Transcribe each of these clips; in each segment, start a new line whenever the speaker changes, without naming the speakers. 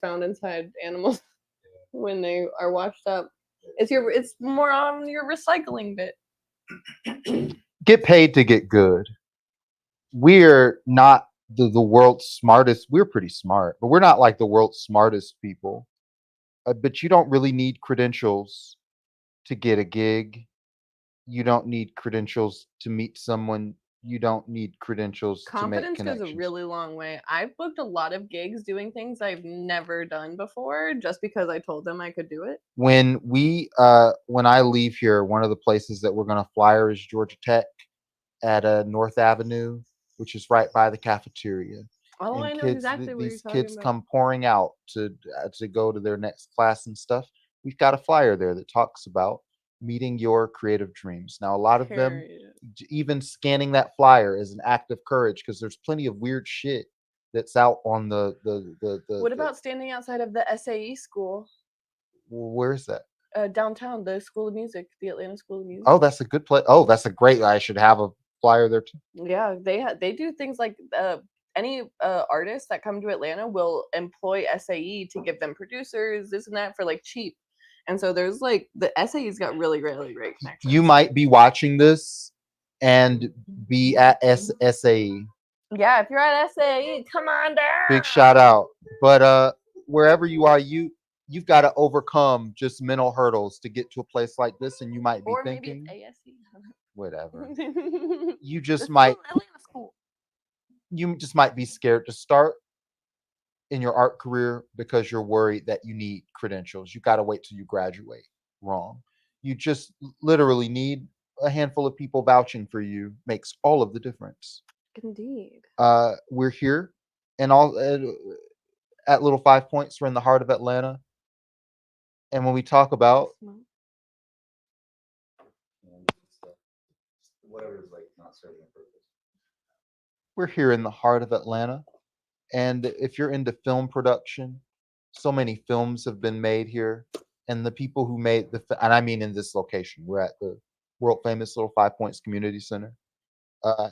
found inside animals when they are washed up. It's more on your recycling bit.
Get paid to get good. We're not the world's smartest. We're pretty smart, but we're not like the world's smartest people. But you don't really need credentials to get a gig. You don't need credentials to meet someone. You don't need credentials to make
Confidence goes a
connections.
really long way. I've booked a lot of gigs doing things I've never done before just because I told them I could do it.
When I leave here, one of the places that we're going to flyer is Georgia Tech at North Avenue, which is right by the cafeteria.
Oh,
And
I know exactly what you're
these
talking
kids
about.
come pouring out to go to their next class and stuff. We've got a flyer there that talks about meeting your creative dreams. Now, a lot of them,
Period.
even scanning that flyer is an act of courage because there's plenty of weird shit that's out on
What about standing outside of the SAE school
where's that?
downtown, the School of Music, the Atlanta School of Music?
Oh, that's a good place. Oh, that's a great. I should have a flyer there too.
Yeah, they do things like any artists that come to Atlanta will employ SAE to give them producers, this and that for like cheap. And so there's like the SAE's got really really great
You
connections.
might be watching this and be at SAE.
Yeah, if you're at SAE, come on
Big
down.
shout out. But wherever you are, you've got to overcome just mental hurdles to get to a place like this, and you might be
Or maybe it's
thinking,
ASE.
whatever. You
The
just
school,
might
Atlanta school.
you just might be scared to start in your art career because you're worried that you need credentials. You got to wait till you graduate. Wrong. You just literally need a handful of people vouching for you makes all of the difference.
Indeed.
We're here and all at Little 5 Points. We're in the heart of Atlanta. And when we talk about we're here in the heart of Atlanta. And if you're into film production, so many films have been made here. And the people who made and I mean in this location, we're at the world famous Little 5 Points Community Center. Uh,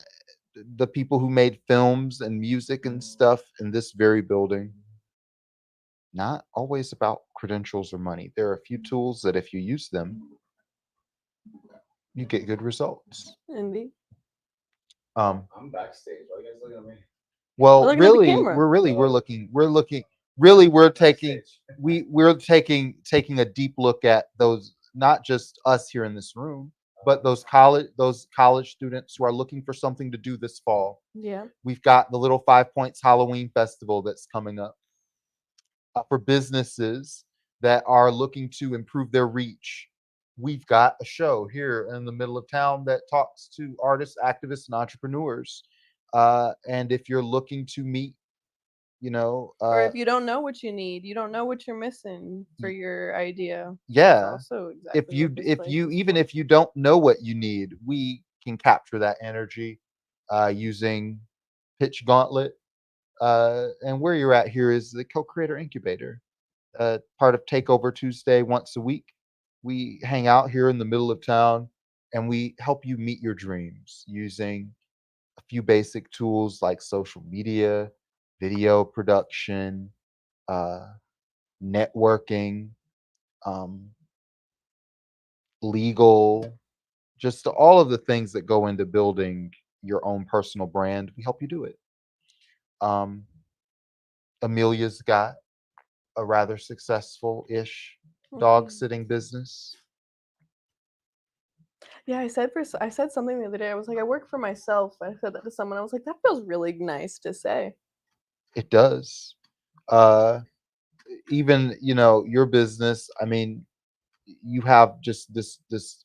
the people who made films and music and stuff in this very building, not always about credentials or money. There are a few tools that if you use them, you get good results.
Indeed.
I'm backstage. Why are you guys looking at me?
We're
Well,
looking at the
really,
camera.
we're taking a deep look at those, not just us here in this room, but those college students who are looking for something to do this fall.
Yeah.
We've got the Little 5 Points Halloween Festival that's coming up. For businesses that are looking to improve their reach, we've got a show here in the middle of town that talks to artists, activists, and entrepreneurs. And if you're looking to meet, you know,
Or if you don't know what you need, you don't know what you're missing for your idea. That's
yeah,
also exactly what this
if
place
you
is
even
for.
if you don't know what you need, we can capture that energy using Pitch Gauntlet. And where you're at here is the Co-Creator Incubator, part of Takeover Tuesday once a week. We hang out here in the middle of town and we help you meet your dreams using a few basic tools like social media, video production, uh, networking, um, legal, just all of the things that go into building your own personal brand. We help you do it. Um, Amelia's got a rather successful ish dog
Mhm.
sitting business.
Yeah, I said something the other day. I was like, I work for myself. I said that to someone. I was like, that feels really nice to say.
It does. Uh, Even your business. I mean, you have just this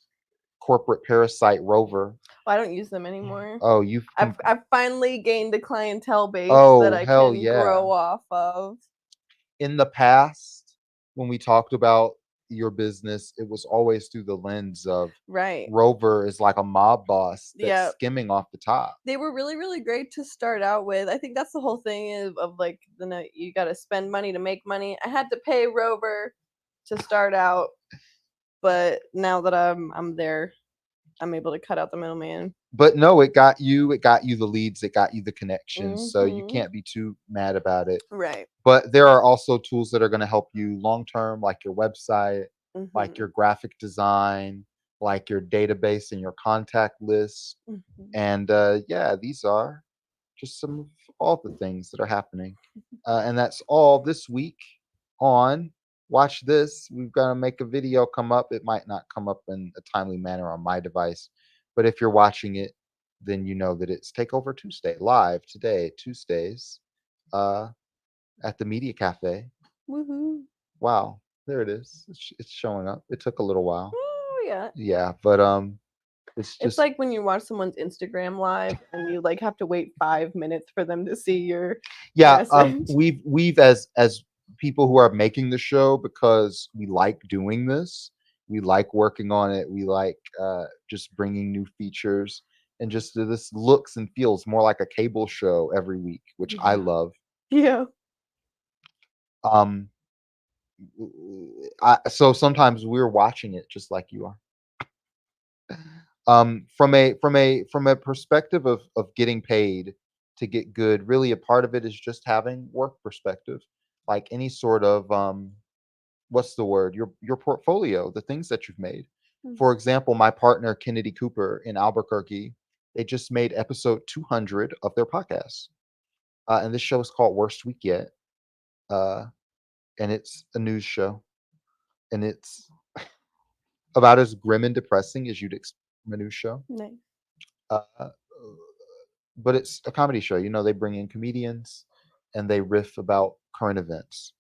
corporate parasite Rover.
Well, I don't use them anymore.
Oh, you've
I've finally gained a clientele base that
oh
I
hell
can
yeah.
grow off of.
In the past, when we talked about your business, it was always through the lens of
Right.
Rover is like a mob boss that's
Yeah.
skimming off the top.
They were really, really great to start out with. I think that's the whole thing of like you got to spend money to make money. I had to pay Rover to start out, but now that I'm there, I'm able to cut out the middleman.
But no, it got you the leads, it got you the connections, so you
Mhm.
can't be too mad about it.
Right.
But there are also tools that are going to help you long term, like your website, like your
Mhm.
graphic design, like your database and your contact list.
Mhm.
And yeah, these are just some of all the things that are happening. And that's all this week on Watch This. We've got to make a video come up. It might not come up in a timely manner on my device, but if you're watching it, then you know that it's Takeover Tuesday live today, Tuesdays, uh, at the Media Cafe.
Woohoo.
Wow, there it is. It's showing up. It took a little while.
Oh yeah.
Yeah, but it's
It's
just
like when you watch someone's Instagram live and you like have to wait 5 minutes for them to see your
yeah.
message.
We've as people who are making the show, because we like doing this. We like working on it. We like just bringing new features, and just this looks and feels more like a cable show every week, which I
Yeah.
love.
Yeah.
Um, so sometimes we're watching it just like you are. From a perspective of getting paid to get good, really a part of it is just having work perspective, like any sort of what's the word, your portfolio, the things that you've made.
Mm.
For example, my partner Kennedy Cooper in Albuquerque, they just made episode 200 of their podcast, and this show is called Worst Week Yet, uh, and it's a news show, and it's about as grim and depressing as you'd expect from a news show.
Nice.
Uh, but it's a comedy show. You know, they bring in comedians and they riff about current events.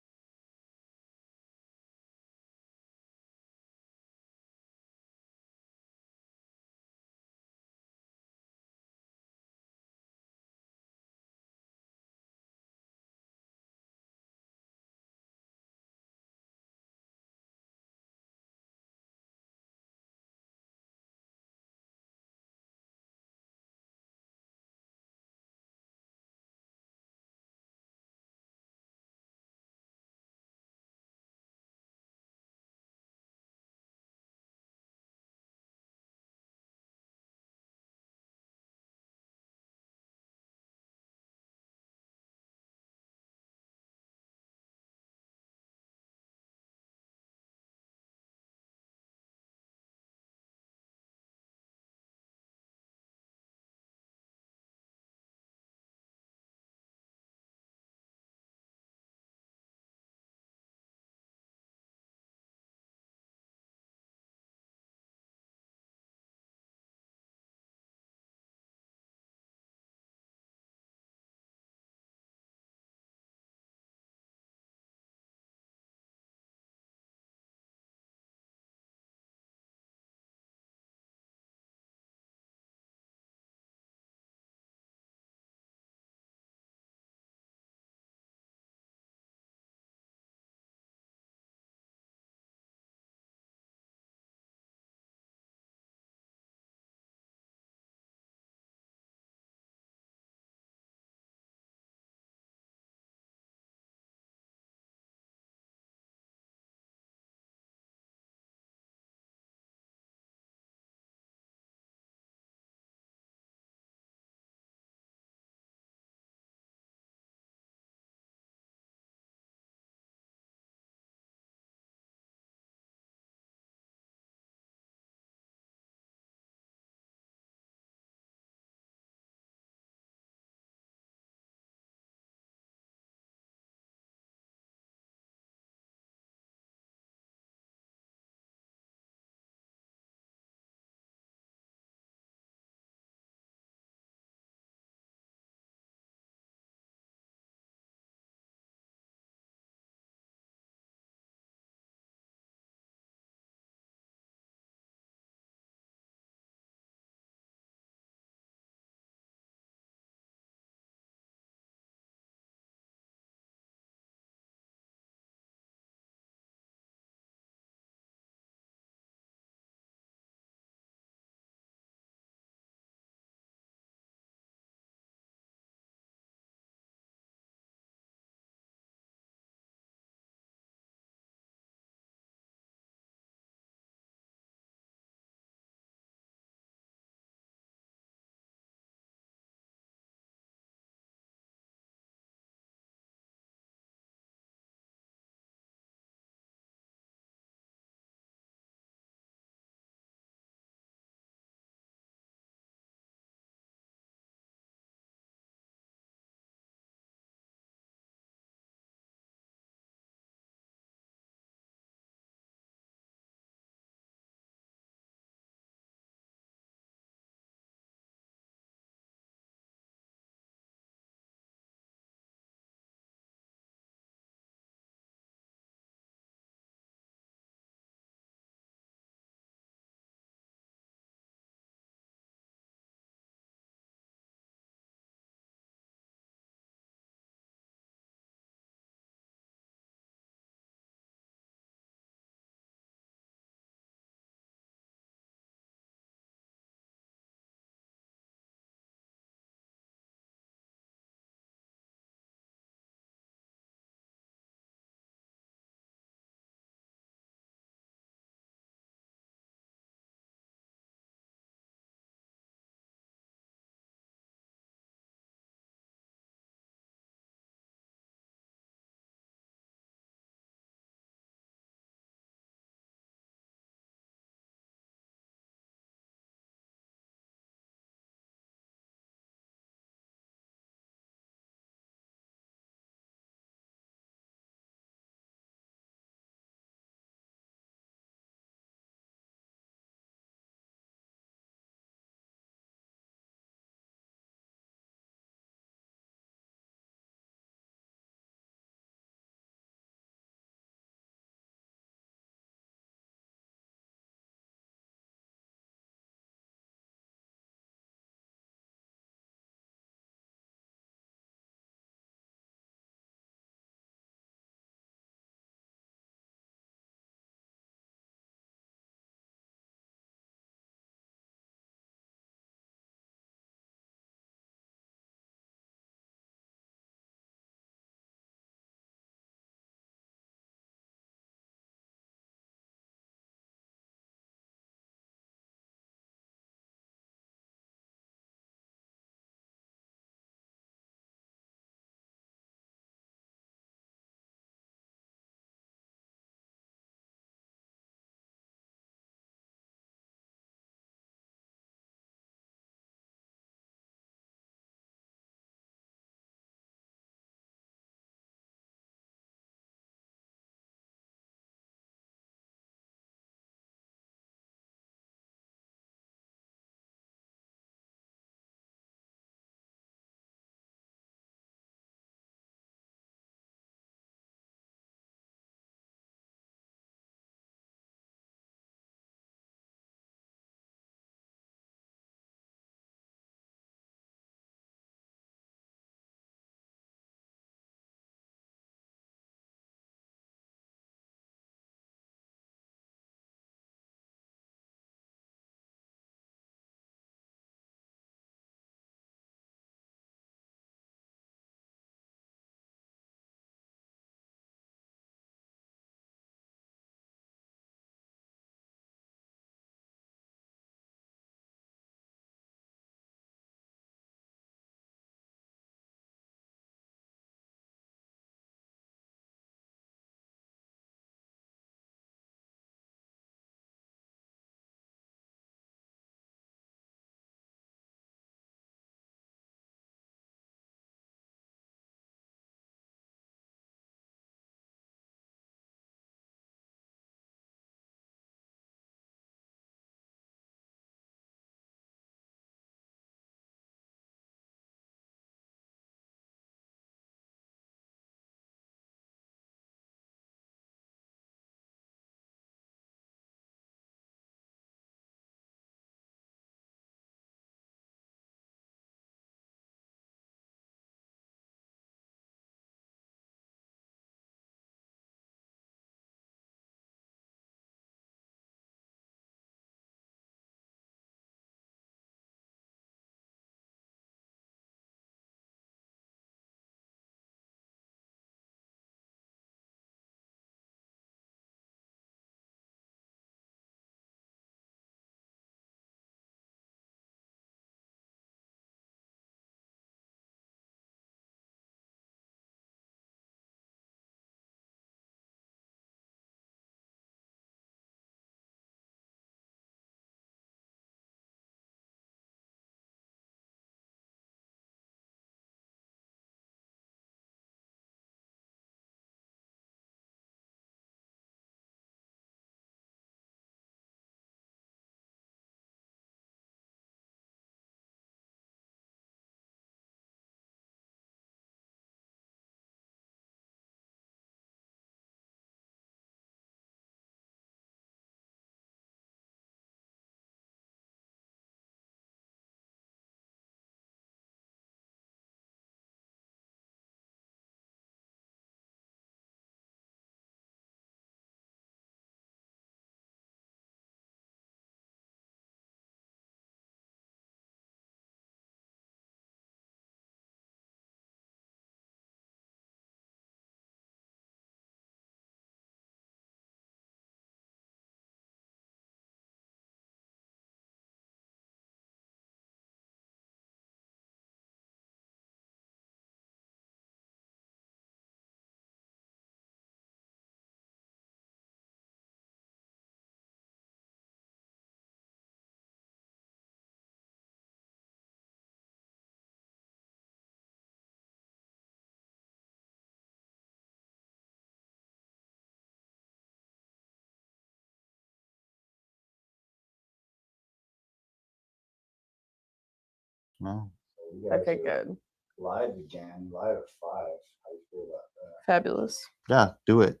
No.
So you guys
Okay,
are
good.
live again, live at 5. How do you feel about that?
Fabulous.
Yeah, do it.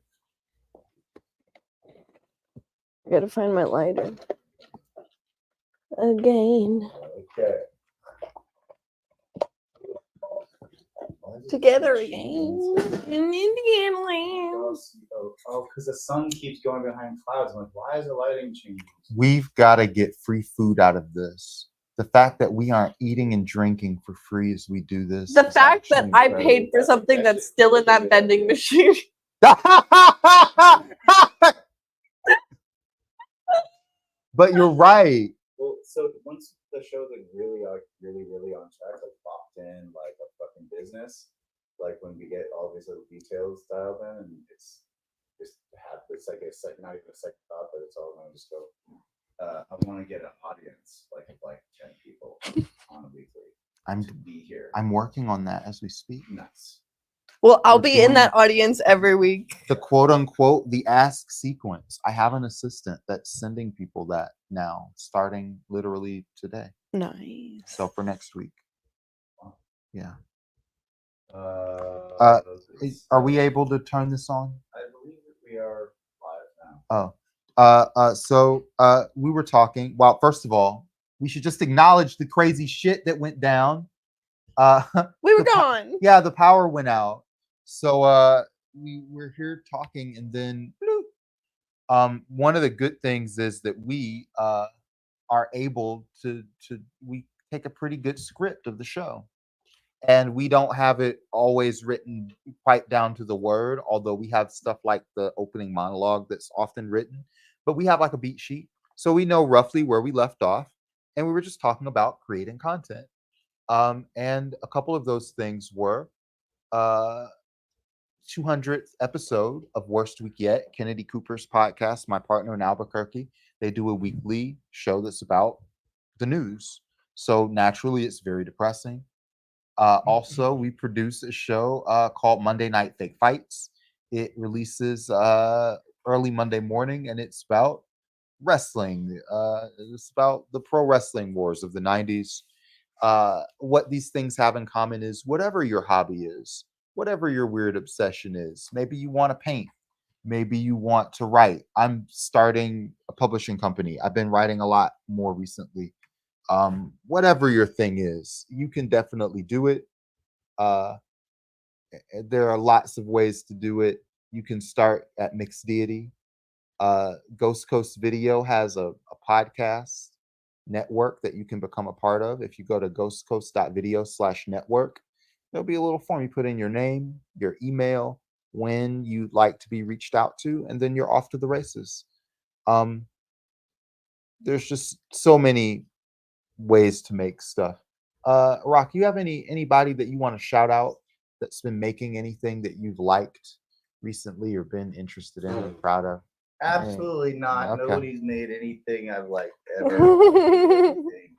I gotta find my lighter. Again.
Okay.
Together again. In Indiana land.
Oh, because the sun keeps going behind clouds. I'm like, why is the lighting changing?
We've got to get free food out of this. The fact that we aren't eating and drinking for free as we do this.
The
is
fact that
actually
I
incredible.
paid for something that's still in that vending machine.
But you're right.
Well, so once the show's like really on track, like locked in, like a fucking business, like when we get all these little details dialed in, and it's just have it's like a second, not even a second thought, but it's all gonna just go. I want to get an audience like of like 10 people on a weekly to be here.
I'm working on that as we speak.
Nuts.
Well, I'll
We're
be in
doing
that audience every week.
the quote unquote the ask sequence. I have an assistant that's sending people that now, starting literally today.
Nice.
So for next week. Yeah. Are we able to turn this on?
I believe that we are live now.
So we were talking. Well, first of all, we should just acknowledge the crazy shit that went down.
We were gone.
Yeah, the power went out. So we were here talking, and then bloop. One of the good things is that we are able to we take a pretty good script of the show, and we don't have it always written quite down to the word, although we have stuff like the opening monologue that's often written, but we have like a beat sheet, so we know roughly where we left off, and we were just talking about creating content. And a couple of those things were 200th episode of Worst Week Yet, Kennedy Cooper's podcast, my partner in Albuquerque. They do a weekly show that's about the news. So naturally, it's very depressing. Also, we produce a show called Monday Night Fake Fights. It releases early Monday morning, and it's about wrestling. It's about the pro wrestling wars of the 90s. What these things have in common is whatever your hobby is, whatever your weird obsession is. Maybe you want to paint. Maybe you want to write. I'm starting a publishing company. I've been writing a lot more recently. Whatever your thing is, you can definitely do it. Uh, there are lots of ways to do it. You can start at Mixed Deity. Ghost Coast Video has a podcast network that you can become a part of. If you go to ghostcoast.video/network, there'll be a little form. You put in your name, your email, when you'd like to be reached out to, and then you're off to the races. There's just so many ways to make stuff. Rock, you have anybody that you want to shout out that's been making anything that you've liked recently or been interested in and proud of?
Absolutely not.
Okay.
Nobody's made anything I've liked ever. Anything.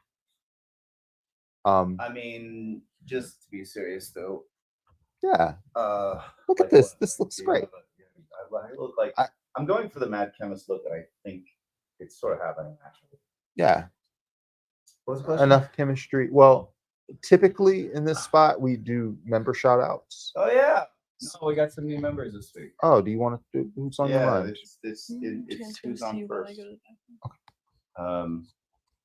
I mean, just to be serious though.
Yeah. Look
like
at this.
what?
This looks great.
I look like I'm going for the Mad Chemist look, and I think it's sort of happening naturally.
Yeah.
What's the question?
Enough chemistry. Well, typically in this spot we do member shout outs.
Oh yeah. No, we got some new members this week.
Oh, do you want to do who's on your mind?
It's who's on first.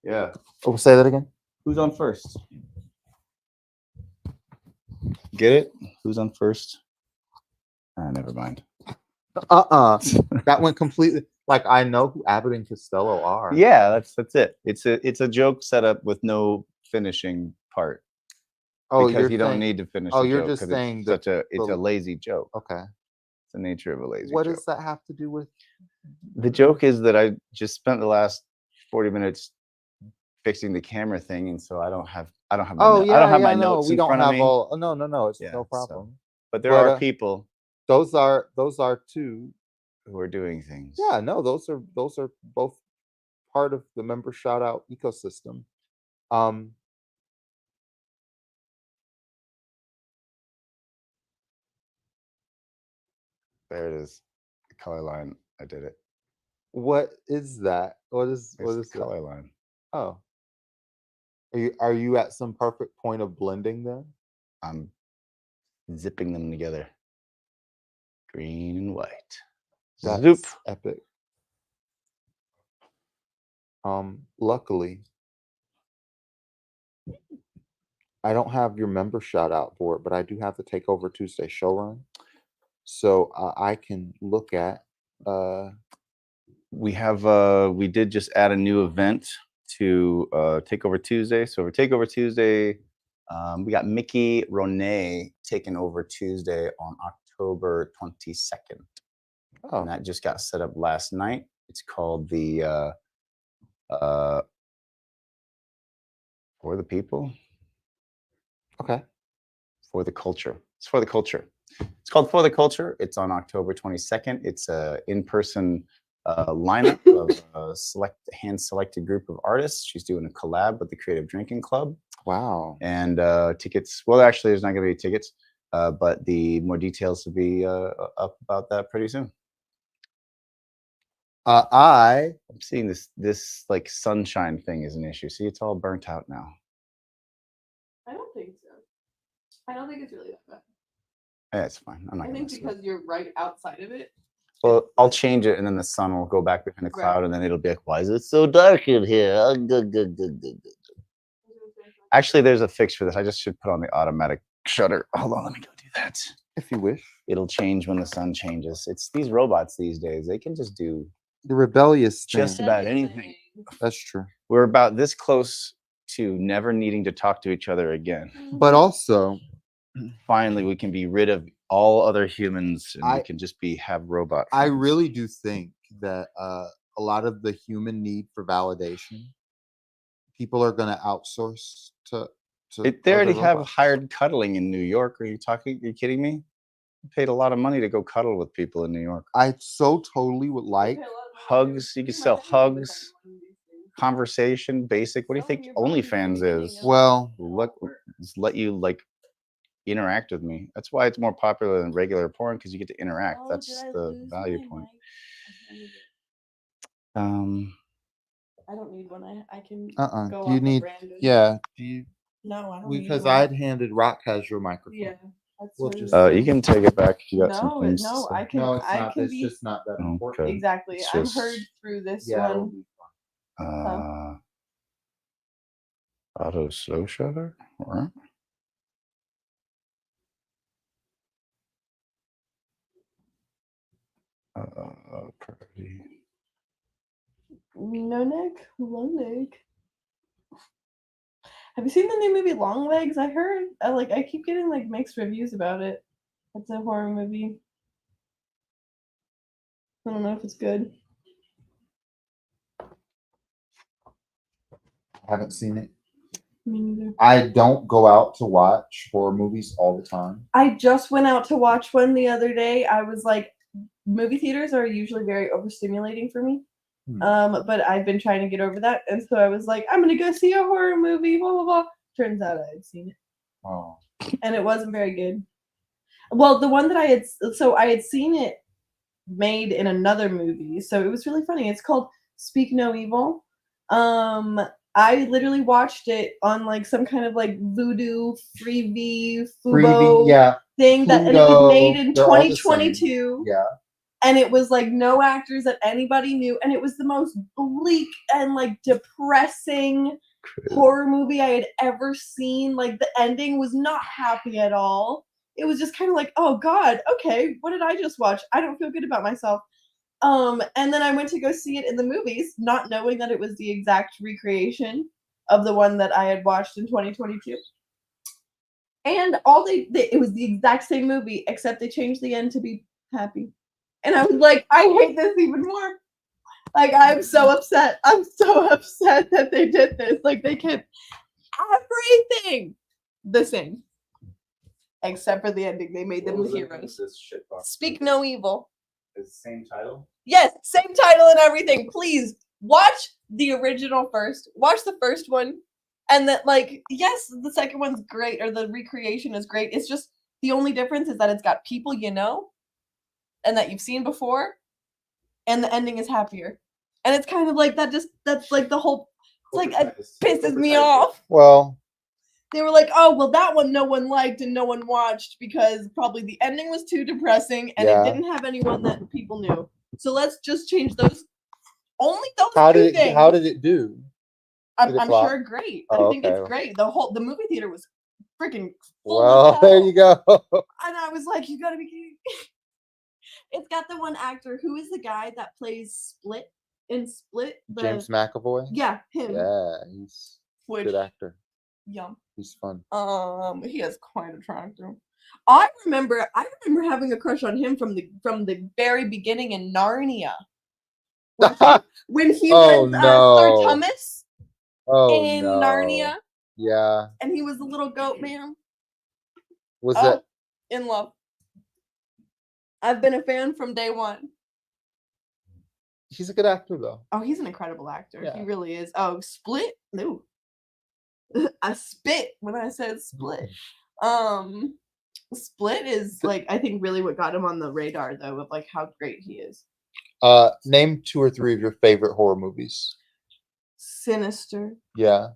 Yeah.
Oh, say that again.
Who's on first? Get it? Who's on first? Never mind.
That went completely. Like, I know who Abbott and Costello are.
Yeah, that's it. It's a joke set up with no finishing part.
Oh,
because you don't need to finish.
Oh,
the
you're
joke
just saying
it's a lazy joke.
Okay.
It's the nature of a lazy
What
joke.
does that have to do with?
The joke is that I just spent the last 40 minutes fixing the camera thing, and so I don't have
Oh yeah,
I don't have my
no,
notes
we
in
don't
front
have
of me.
all. No, it's
Yeah,
no problem.
But there are people.
Those are two
who are doing things.
Yeah, no, those are both part of the member shout out ecosystem.
There it is. The color line. I did it.
What is that? What is
the
color
line?
Oh. Are you at some perfect point of blending then?
I'm zipping them together. Green and white.
That's
Zoop.
epic. Luckily, I don't have your member shout out for it, but I do have the Takeover Tuesday showrun, so I can look at.
We did just add a new event to Takeover Tuesday. So for Takeover Tuesday, we got Mickey Ronay taking over Tuesday on October 22nd.
Oh,
And that just got set up last night. It's called the For the People,
okay.
For the Culture. It's For the Culture. It's called For the Culture. It's on October 22nd. It's a in-person lineup of a hand-selected group of artists. She's doing a collab with the Creative Drinking Club.
Wow.
And tickets, well, actually, there's not going to be tickets, but the more details will be up about that pretty soon.
I'm
seeing this like sunshine thing is an issue. See, it's all burnt out now.
I don't think so. I don't think it's really that bad.
Yeah, it's fine. I'm not
I
gonna
think
mess it up.
because you're right outside of it.
Well, I'll change it, and then the sun will go back behind the cloud, and then it'll be like, "Why is it so dark in here?" Oh, good. Actually, there's a fix for this. I just should put on the automatic shutter. Hold on, let me go do that.
if you wish.
It'll change when the sun changes. It's these robots these days. They can just do
The rebellious thing.
just about anything.
That's true.
We're about this close to never needing to talk to each other again.
But also,
Finally, we can be rid of all other humans, and we can just have robot
I
friends.
really do think that a lot of the human need for validation, people are going to outsource to
They already
other
have
robots.
hired cuddling in New York. Are you kidding me? I paid a lot of money to go cuddle with people in New York.
I so totally would like.
Hugs, you can sell hugs, conversation, basic. What do you think OnlyFans is?
Well,
Just let you like interact with me. That's why it's more popular than regular porn, because you get to interact. That's the value point.
I don't need one. I can go
Do you
off
need?
of random.
Yeah. Do you?
No, I don't
Because
need one.
I'd handed Rock has your microphone.
Yeah. That's
We'll
what it
just-
is.
You can take it back if you got some
No,
things. to
no,
say.
I can.
No, it's
I
not.
can
It's
be
just not that important.
Okay.
exactly.
It's
I'm
just-
heard through this
Yeah. it'll
one.
be fine.
Auto slow shutter. All right. Priority.
No neck, long leg. Have you seen the new movie Long Legs? I heard. I keep getting like mixed reviews about it. It's a horror movie. I don't know if it's good.
Haven't seen it.
Me neither.
I don't go out to watch horror movies all the time.
I just went out to watch one the other day. I was like, movie theaters are usually very overstimulating for me. But I've been trying to get over that, and so I was like, I'm gonna go see a horror movie. Blah blah blah. Turns out I had seen it,
Oh.
and it wasn't very good. Well, the one that I had seen it made in another movie, so it was really funny. It's called Speak No Evil. I literally watched it on like some kind of like Voodoo, Freevee, Fubo thing that, and it was made in 2022.
Yeah.
And it was like no actors that anybody knew, and it was the most bleak and like depressing horror movie I had ever seen. Like the ending was not happy at all. It was just kind of like, oh God, okay, what did I just watch? I don't feel good about myself. And then I went to go see it in the movies, not knowing that it was the exact recreation of the one that I had watched in 2022. And it was the exact same movie, except they changed the end to be happy. And I was like, I hate this even more. Like, I'm so upset. I'm so upset that they did this. Like, they kept everything the same. Except for the ending. They made them the heroes. Speak No Evil.
It's the same title?
Yes, same title and everything. Please, watch the original first. Watch the first one. And that, like, yes, the second one's great, or the recreation is great. It's just, the only difference is that it's got people you know, and that you've seen before, and the ending is happier. And it's kind of like that, that's like the whole like,
Cobra
it
Kai is-
pisses
Cobra
me
Kai is
off.
Well,
They were like, oh, well, that one no one liked and no one watched because probably the ending was too depressing and
Yeah.
it didn't have anyone that people knew. So let's just change those. Only those
how
two
did
things.
how did it do?
I'm,
did it
I'm
flop?
sure great.
Oh,
I think
okay.
it's great. The movie theater was freaking full
Well,
as
there
hell.
you go.
And I was like, you gotta be kidding me. It's got the one actor who is the guy that plays Split in Split.
James McAvoy.
Yeah, him.
Yeah, he's a
Which
good actor.
yum.
He's fun.
He is quite attractive. I remember having a crush on him from the very beginning in Narnia. When he
Oh,
was
no.
Sir Thomas
Oh
in
no.
Narnia,
Yeah.
and he was the little goat man.
Was
Oh,
it?
in love. I've been a fan from day one.
He's a good actor though.
Oh, he's an incredible actor.
Yeah.
He really is. Oh, Split? No. I spit when I said Split. Split is like I think really what got him on the radar though of like how great he is.
Name 2 or 3 of your favorite horror movies.
Sinister.
Yeah.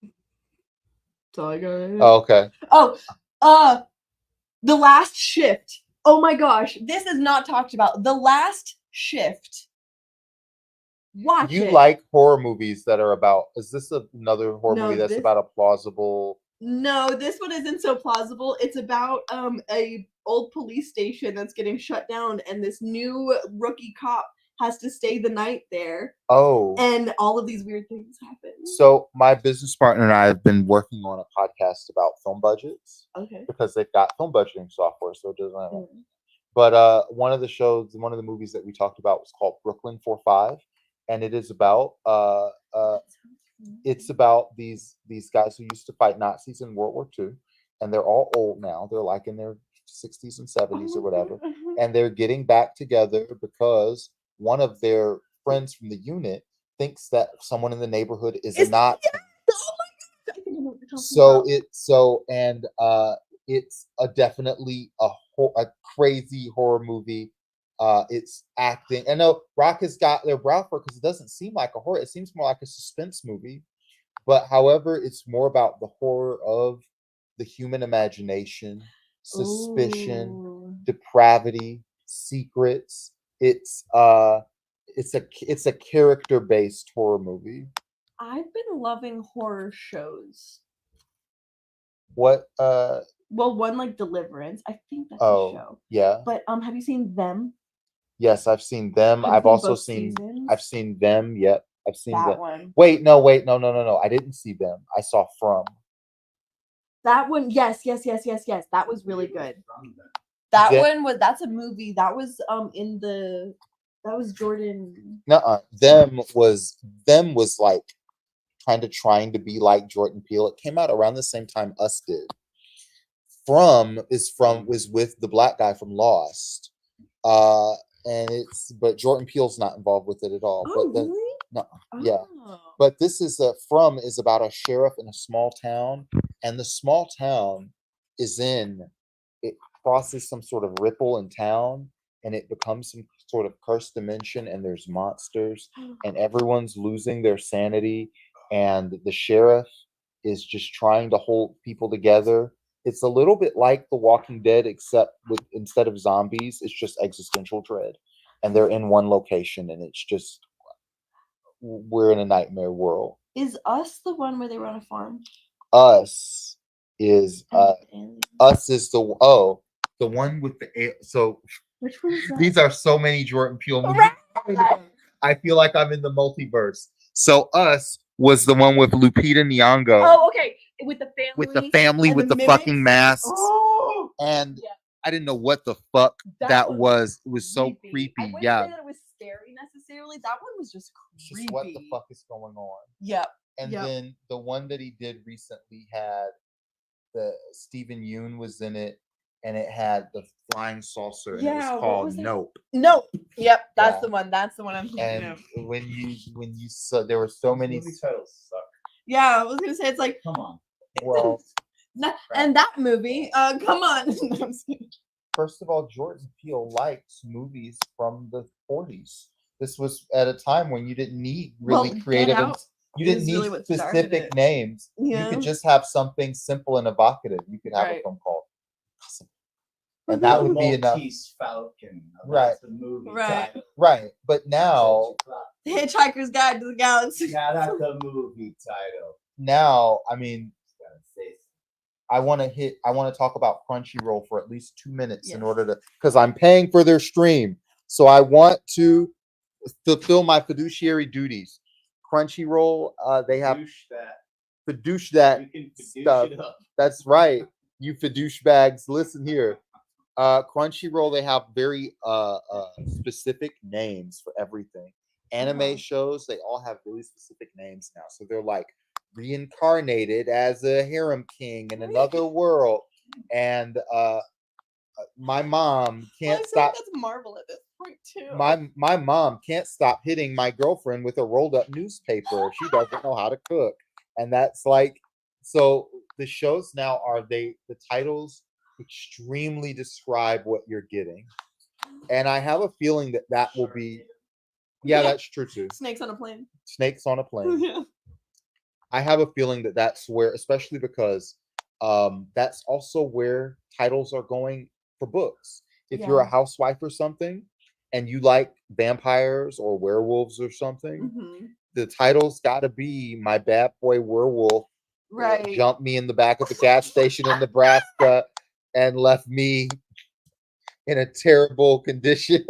That's all I got right here.
Oh, okay.
Oh, The Last Shift. Oh my gosh, this is not talked about. The Last Shift. Watch
You
it.
like horror movies that are about? Is this another horror
No,
movie that's
this-
about a plausible?
No, this one isn't so plausible. It's about a old police station that's getting shut down, and this new rookie cop has to stay the night there,
Oh.
and all of these weird things happen.
So my business partner and I have been working on a podcast about film budgets
Okay.
because they've got film budgeting software, so it doesn't matter.
Mm.
But one of the movies that we talked about was called Brooklyn 45, and it is about it's about these guys who used to fight Nazis in World War II, and they're all old now. They're like in their 60s and 70s or whatever, and they're getting back together because one of their friends from the unit thinks that someone in the neighborhood is a Nazi.
Yes! Oh my god! I think I know what you're talking
So it's definitely a crazy horror movie. It's acting. I know Rock has got their brow for because it doesn't seem like a horror. It seems more like a suspense movie. But however, it's more about the horror of the human imagination, suspicion,
Ooh.
depravity, secrets. It's a character-based horror movie.
I've been loving horror shows.
What
Well, one like Deliverance. I think that's a
oh
show.
yeah.
But have you seen Them?
Yes, I've seen them.
Have you
I've
seen
also
both
seen
seasons?
I've seen them. Yep. I've seen
That
them.
one.
Wait, no. I didn't see them. I saw From.
That one, yes. That was really good. That
Them-
one was that's a movie. That was that was Jordan.
Nuh-uh. Them was like kind of trying to be like Jordan Peele. It came out around the same time Us did. Was with the black guy from Lost. But Jordan Peele's not involved with it at all.
Oh,
But then
really?
no, yeah.
Oh.
But this is From is about a sheriff in a small town, and the small town it crosses some sort of ripple in town, and it becomes some sort of cursed dimension, and there's monsters, and everyone's losing their sanity, and the sheriff is just trying to hold people together. It's a little bit like The Walking Dead, except instead of zombies, it's just existential dread, and they're in one location, and it's just we're in a nightmare world.
Is Us the one where they were on a farm?
Us is
And
the one with so
which one is that?
these are so many Jordan Peele movies. I feel like I'm in the multiverse. So Us was the one with Lupita Nyong'o.
Oh, okay. With the family.
With the
mimics?
fucking masks.
Oh,
And
yeah.
I didn't know what the fuck that
one
was. It was so
I
creepy.
wouldn't
Yeah.
say that it was scary necessarily. That one was just
It's
creepy.
just what the fuck is going on?
Yep.
And
Yep.
then the one that he did recently had the Stephen Yoon was in it, and it had the flying saucer, and it
Yeah,
was
what
called
was it?
Nope.
Nope. Yep. That's
Yeah.
the one. That's the one I'm thinking
And
of.
when you saw, there were so many.
Movie titles suck.
Yeah, I was gonna say it's like
Come on.
Well,
and that movie. Come on. No, I'm just kidding.
first of all, Jordan Peele likes movies from the 40s. This was at a time when you didn't need really
Well, Get
creative and
Out
you didn't
is
need
really what started
specific
it.
names. You
Yeah.
could just have something simple and evocative. You could have a
Right.
film called Possible. And that would be enough.
Maltese Falcon.
Right.
That's the movie
Right.
title.
Right. But now
The Hitchhiker's Guide to the Galaxy.
Yeah, that's the movie title.
now, I mean,
Just gotta say
I want to talk about Crunchyroll for at least 2 minutes in
Yes.
order to, because I'm paying for their stream. So I want to fulfill my fiduciary duties. Crunchyroll, they have
douche that.
fiduci that
You can douche
stuff.
it up.
That's right. You fidouche bags. Listen here. Crunchyroll, they have very specific names for everything. Anime shows, they all have really specific names now. So they're like reincarnated as a harem king in another world. And my mom can't stop.
That's Marvel at this point too.
My mom can't stop hitting my girlfriend with a rolled up newspaper. She doesn't know how to cook. And that's like, so the shows now the titles extremely describe what you're getting. And I have a feeling that will be, yeah, that's true too.
Snakes on a plane.
Snakes on a plane.
Yeah.
I have a feeling that's where, especially because that's also where titles are going for books. If you're a
Yeah.
housewife or something and you like vampires or werewolves or something,
Mhm.
the title's got to be My Bad Boy Werewolf
Right.
jumped me in the back of the gas station in Nebraska and left me in a terrible condition.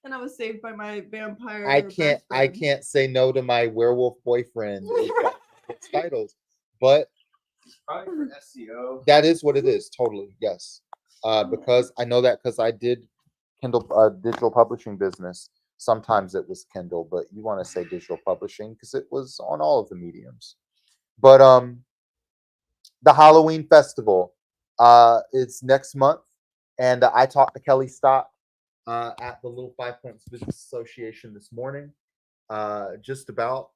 And I was saved by my vampire.
I
best friend.
can't say no to my werewolf boyfriend. It's titles, but
Probably for SEO.
that is what it is. Totally, yes. Because I know that because I did Kindle digital publishing business. Sometimes it was Kindle, but you want to say digital publishing because it was on all of the mediums. But the Halloween festival, it's next month, and I talked to Kelly Stock at the Little 5 Points Business Association this morning. Just about,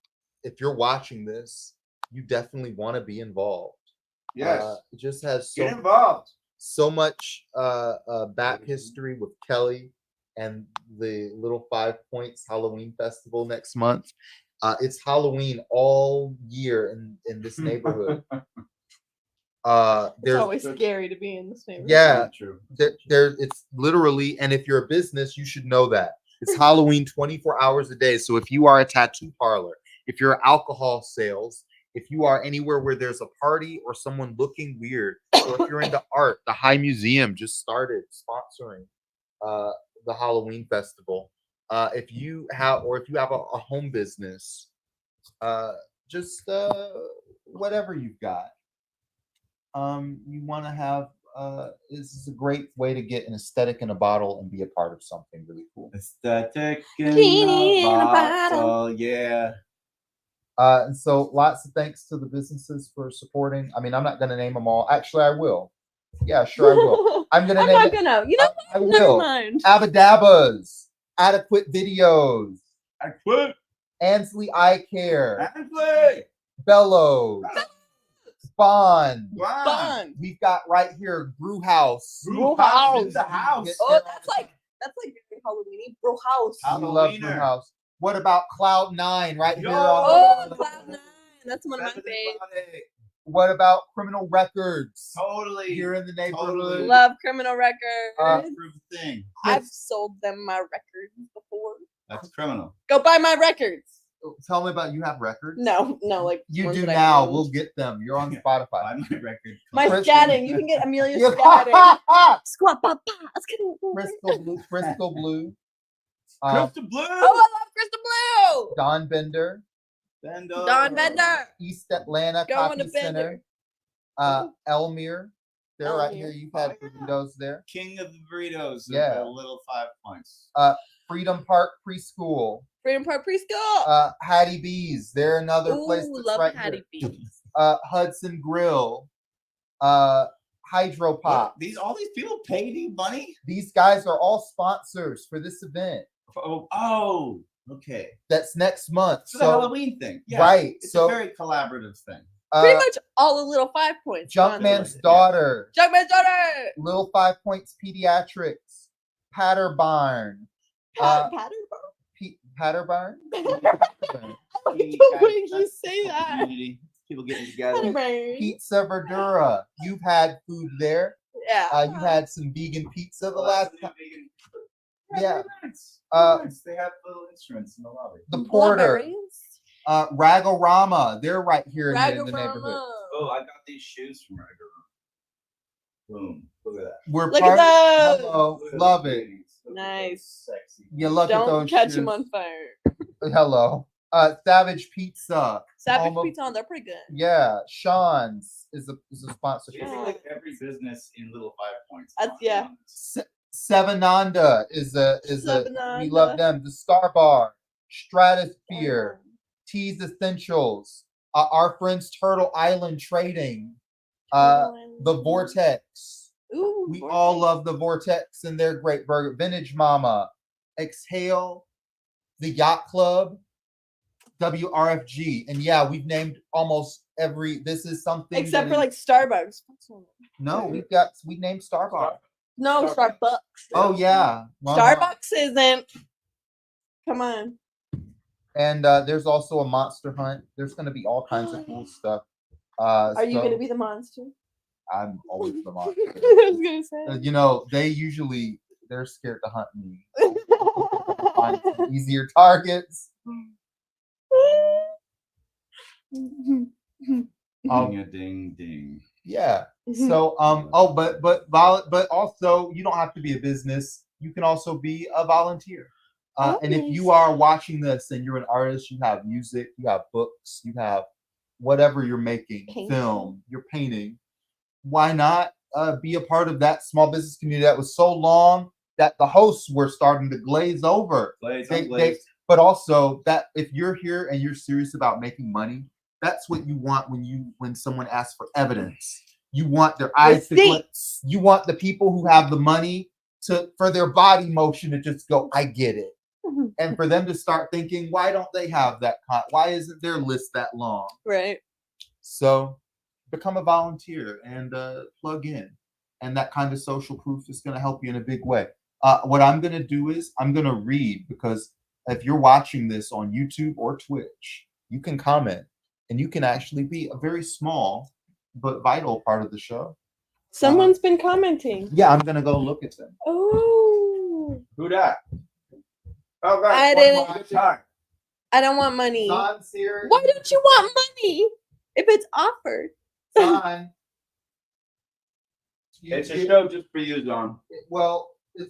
if you're watching this, you definitely want to be involved.
Yes.
It just has
Get involved.
so much back history with Kelly and the Little 5 Points Halloween Festival next month. It's Halloween all year in this neighborhood.
It's
There's
always scary to be in this neighborhood.
yeah,
True.
there it's literally, and if you're a business, you should know that it's Halloween 24 hours a day. So if you are a tattoo parlor, if you're alcohol sales, if you are anywhere where there's a party or someone looking weird, or if you're into art, the High Museum just started sponsoring the Halloween festival. If you have a home business, just whatever you've got. You want to have this is a great way to get an aesthetic in a bottle and be a part of something really cool.
Aesthetic
In
in
a
a
bottle.
bottle. Yeah.
And so lots of thanks to the businesses for supporting. I mean, I'm not going to name them all. Actually, I will. Yeah, sure, I will. I'm going to
I'm
name
not
it.
gonna. You know
I
what? Never
will.
mind.
Abadabbas, Adequate Videos,
I quit.
Ansley Eye Care,
And play.
Bellows, Bond.
Fun.
We've got right here Brew House.
Brew House.
In the house.
Oh, that's like very Halloweeny. Bro house.
We love Brew
Halloweener.
House. What about Cloud9 right here?
Yo.
Oh, Cloud9. That's one of my
Better than
faves.
Friday.
What about Criminal Records
Totally.
here in the neighborhood?
Totally.
Love Criminal Records.
Proof thing.
I've sold them my records before.
That's criminal.
Go buy my records.
Tell me about you have records?
No, like
You
ones
do
that I
now.
owned.
We'll get them. You're on
Buy
Spotify.
my record.
My
Crystal-
scatting. You can get Amelia scatting. Squat, pop, pop. Let's get it.
Crystal Blue.
Crystal Blue.
Oh, I love Crystal Blue.
Don Bender.
Bender.
Don Bender.
East Atlanta
Going
Copy
to Bender.
Center. Elmere. They're right
Elmere.
here. You've had burritos there.
King of the burritos.
Yeah.
The little 5 points.
Freedom Park Preschool.
Freedom Park Preschool.
Hattie B's. They're another place
Ooh,
that's
love
right
Hattie
here.
B's.
Hudson Grill. Hydro Pop.
All these people paid you money?
These guys are all sponsors for this event.
Oh, okay.
That's next month.
So the Halloween thing. Yeah.
Right.
It's
So
a very collaborative thing.
Pretty much all the little 5 points.
Junkman's
honestly.
Daughter.
Junkman's daughter.
Little 5 Points Pediatrics. Patterbarn. Patterbarn?
The way you say that.
Community. People getting together.
Pizza Verdura. You've had food there.
Yeah.
You had some vegan pizza the last time. Yeah.
They have little instruments in the lobby.
The Porter.
Blueberries?
Ragorama. They're right here in the neighborhood.
Ragorama.
Oh, I got these shoes from Ragorama. Boom. Look at that.
We're
Look
part
at those.
Hello.
Look at
Love
those
it.
ladies. Look at
Nice.
those Sexy.
You look at
Don't
those
catch
shoes.
him on fire.
Hello. Savage Pizza.
Savage
Home of-
Pizza, they're pretty good.
Yeah. Sean's is a sponsorship.
Basically, like every business in Little 5 Points.
That's- yeah.
Sevenanda is a we
Sevenanda.
love them. The Star Bar, Stratosphere, Teas Essentials, our friends Turtle Island Trading, the Vortex.
Ooh,
We
Vortex.
all love the Vortex and their great burger. Vintage Mama, Exhale, the Yacht Club, WRFG, and yeah, we've named almost every. This is something
Except
that
for
is-
like Starbucks.
no, we named Starbucks.
No, Starbucks.
Oh yeah,
Starbucks isn't. Come on.
And there's also a Monster Hunt. There's going to be all kinds of cool stuff.
Are you gonna be the monster?
I'm always the monster.
I was gonna say.
You know, they're scared to hunt me. Find some easier targets.
Ding a ding ding.
Yeah.
Mm-hmm.
So but also you don't have to be a business. You can also be a volunteer. And if you are watching this and you're an artist, you have music, you have books, you have whatever you're making,
Painting.
film, you're painting. Why not be a part of that small business community that was so long that the hosts were starting to glaze over? But also that if you're here and you're serious about making money, that's what you want when someone asks for evidence. You want their eyes to glance. You want the people who have the money for their body motion to just go, I get it. And for them to start thinking, why don't they have that? Why isn't their list that long?
Right.
So become a volunteer and plug in. And that kind of social proof is going to help you in a big way. What I'm going to do is I'm going to read, because if you're watching this on YouTube or Twitch, you can comment and you can actually be a very small but vital part of the show.
Someone's been commenting.
Yeah, I'm going to go look at them.
Oh.
Who dat? Oh,
I
right.
didn't- I don't want money.
Don's here.
Why don't you want money if it's offered?
Don.
It's a show just for you, Don.
Well,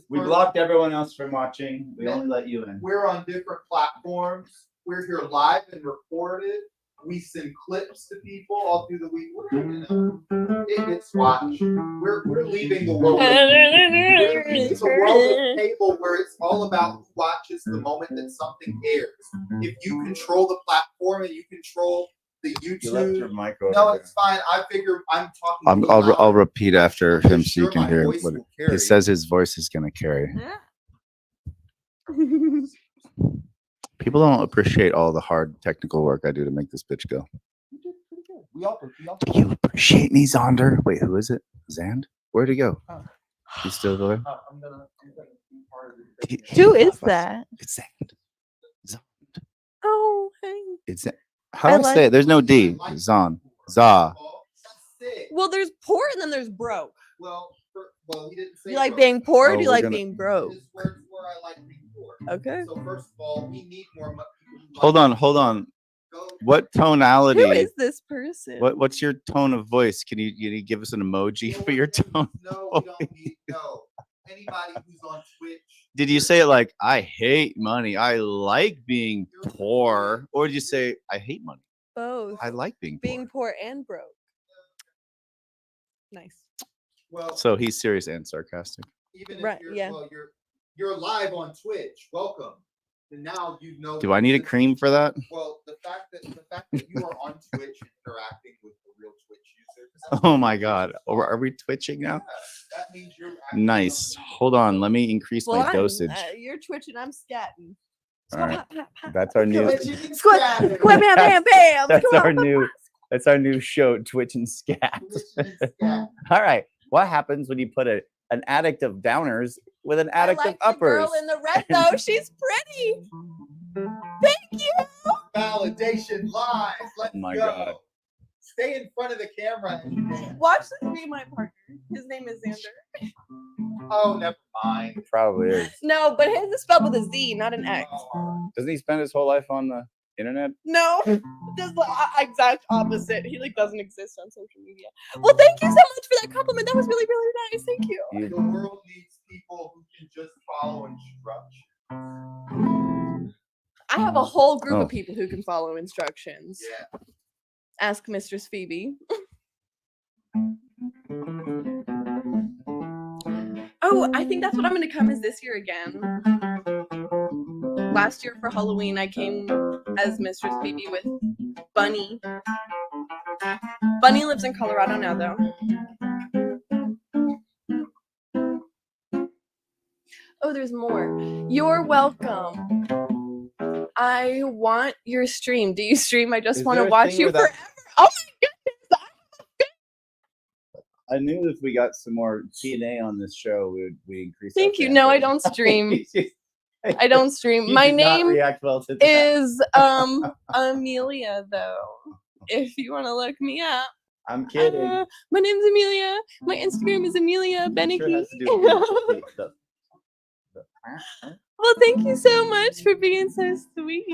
We blocked everyone else from watching. We only let you in.
We're on different platforms. We're here live and recorded. We send clips to people all through the week. It gets watched. We're leaving the world. We're leaving the world of cable where it's all about who watches the moment that something airs. If you control the platform and you control the
You left your
YouTube.
mic over
No,
there.
it's fine. I figure I'm talking.
I'll repeat after him so you
Sure,
can
my
hear
voice
what
will carry.
it says. His voice is going to carry. People don't appreciate all the hard technical work I do to make this bitch go.
You did pretty good. We all
Do you appreciate me, Zonder? Wait, who is it? Zand? Where'd he go?
Oh.
He's still there?
I'm gonna be part of the
Who is that?
It's Zand.
Oh, hey.
It's how do I say it? There's no D. Zon. Za.
Well, there's poor and then there's broke.
Well, he didn't say.
You like
broke.
being poor? Or
Oh,
do you
we're
like
gonna-
being broke?
His words were, I like being poor.
Okay.
So first of all, we need more people who
Hold
like
on,
being
hold
poor.
on.
Go-
What tonality?
Who is this person?
What's your tone of voice? Can you give us an emoji for your tone?
No, we don't need no. Anybody who's on Twitch.
Did you say it like I hate money? I like being poor, or did you say I hate money?
Both.
I like being
Being
poor.
poor and broke. Nice.
Well,
So he's serious and sarcastic.
even
right,
if you're
yeah.
well, you're live on Twitch. Welcome. And now you know.
Do I need a cream for that?
Well, the fact that you are on Twitch and interacting with the real Twitch user. 'cause that's
Oh
what
my
Twitch
God.
is
Are
for.
we twitching now?
Yeah, that means you're actually
Nice.
on the-
Hold on. Let me increase
Well,
my dosage.
you're twitching. I'm scatting.
All right.
Pop, pop, pop.
That's our new.
Twitching and
Squat,
scatting.
squat, bam, bam, bam.
That's
Come
our
on.
new. That's our new show, Twitch and Scat.
Twitching and scatting.
All right. What happens when you put an addict of downers with an
I
addict
like
of
the
uppers.
girl in the red though. She's pretty. Thank you.
Validation live. Let's
Oh my
go.
God.
Stay in front of the camera.
Watch this be my partner. His name is Xander.
Oh, never mind.
Probably is.
No, but his is spelled with a Z, not an X.
Doesn't he spend his whole life on the internet?
No, just the exact opposite. He like doesn't exist on social media. Well, thank you so much for that compliment. That was really, really nice. Thank you.
The world needs people who can just follow instructions.
I have a whole group
Oh.
of people who can follow instructions.
Yeah.
Ask Mistress Phoebe. Oh, I think that's what I'm gonna come as this year again. Last year for Halloween, I came as Mistress Phoebe with Bunny. Bunny lives in Colorado now, though. Oh, there's more. You're welcome. I want your stream. Do you stream? I just
Is
want
there
to
a
watch
thing
you
where that-
forever. Oh my goodness.
I knew if we got some more TNA on this show, we increase.
Thank you. No, I don't stream. I don't stream. My name
react well to that.
is Amelia, though. If you want to look me up.
I'm kidding.
My name's Amelia. My Instagram is Amelia
I'm sure it
Beneke.
has to do with the-
Well, thank you so much for being so sweet.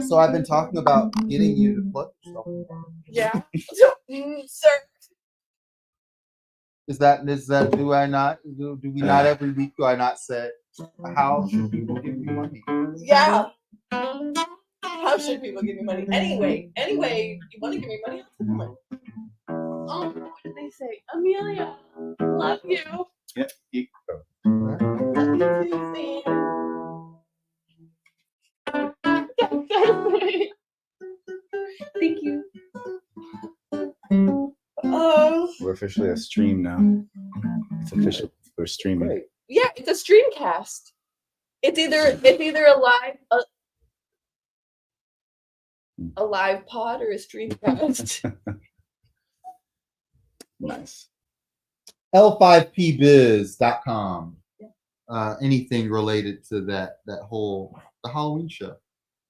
So I've been talking about getting you to plug yourself.
Yeah. Sir.
Is that do I not do we not every week do I not say how should people give me money?
Yeah. How should people give me money? Anyway, you want to give me money? I'll take money. Oh, what did they say? Amelia, love you.
Yeah, you-
Thank you. Oh.
We're officially a stream now. It's official. We're streaming.
Great.
Yeah, it's a streamcast. It's either a live pod or a streamcast.
Nice.
L5pbiz.com. Anything related to the Halloween show.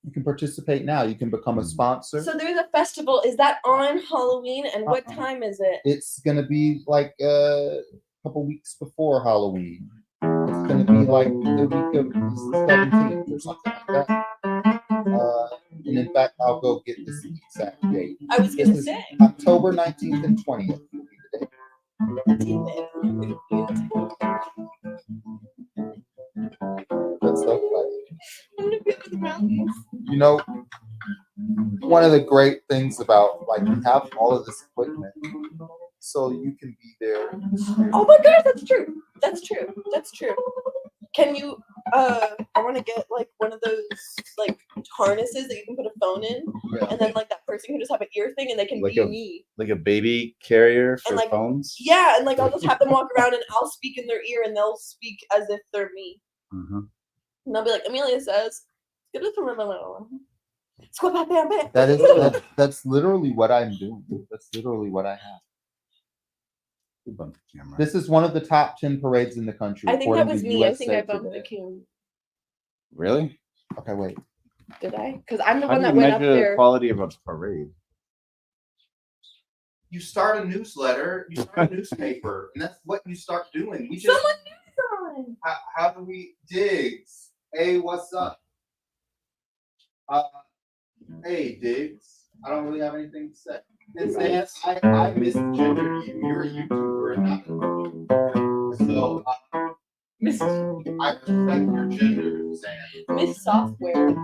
You can participate now. You can become a sponsor.
So there's a festival. Is that on Halloween? And what time is it?
It's gonna be like a couple weeks before Halloween. It's gonna be like the week of the 17th or something like that. And in fact, I'll go get this exact date.
I was gonna
This is
say.
October 19th and 20th. Will be the date. Good stuff, buddy.
I'm gonna be with the mountains.
You know, one of the great things about like we have all of this equipment, so you can be there.
Oh my gosh, that's true. That's true. That's true. Can you I want to get like one of those like harnesses that you can put a phone in,
Yeah.
and then like that person can just have an ear thing and they can
Like
be
a-
me.
Like a baby carrier for
like-
phones.
Yeah, and like I'll just have them walk around and I'll speak in their ear and they'll speak as if they're me.
Mhm.
And they'll be like, Amelia says,
That's literally what I'm doing. That's literally what I have.
Who bumped the camera?
This is one of the top 10 parades in the country.
I think that
according
was
to
me. I think
USA
I bumped the
Today.
cue.
Really?
Okay, wait.
Did I? Because I'm the
How
one
do
that
you
went up
measure the
there.
quality of a parade?
You start a newsletter, you start a newspaper, and that's what you start doing. We just
Someone knew on.
how do we Diggs? Hey, what's up? Hey, Diggs. I don't really have anything to say. And Zan, I misgendered you. You're a YouTuber and not a so
Miss,
I respect your gender, Zan.
Miss Software.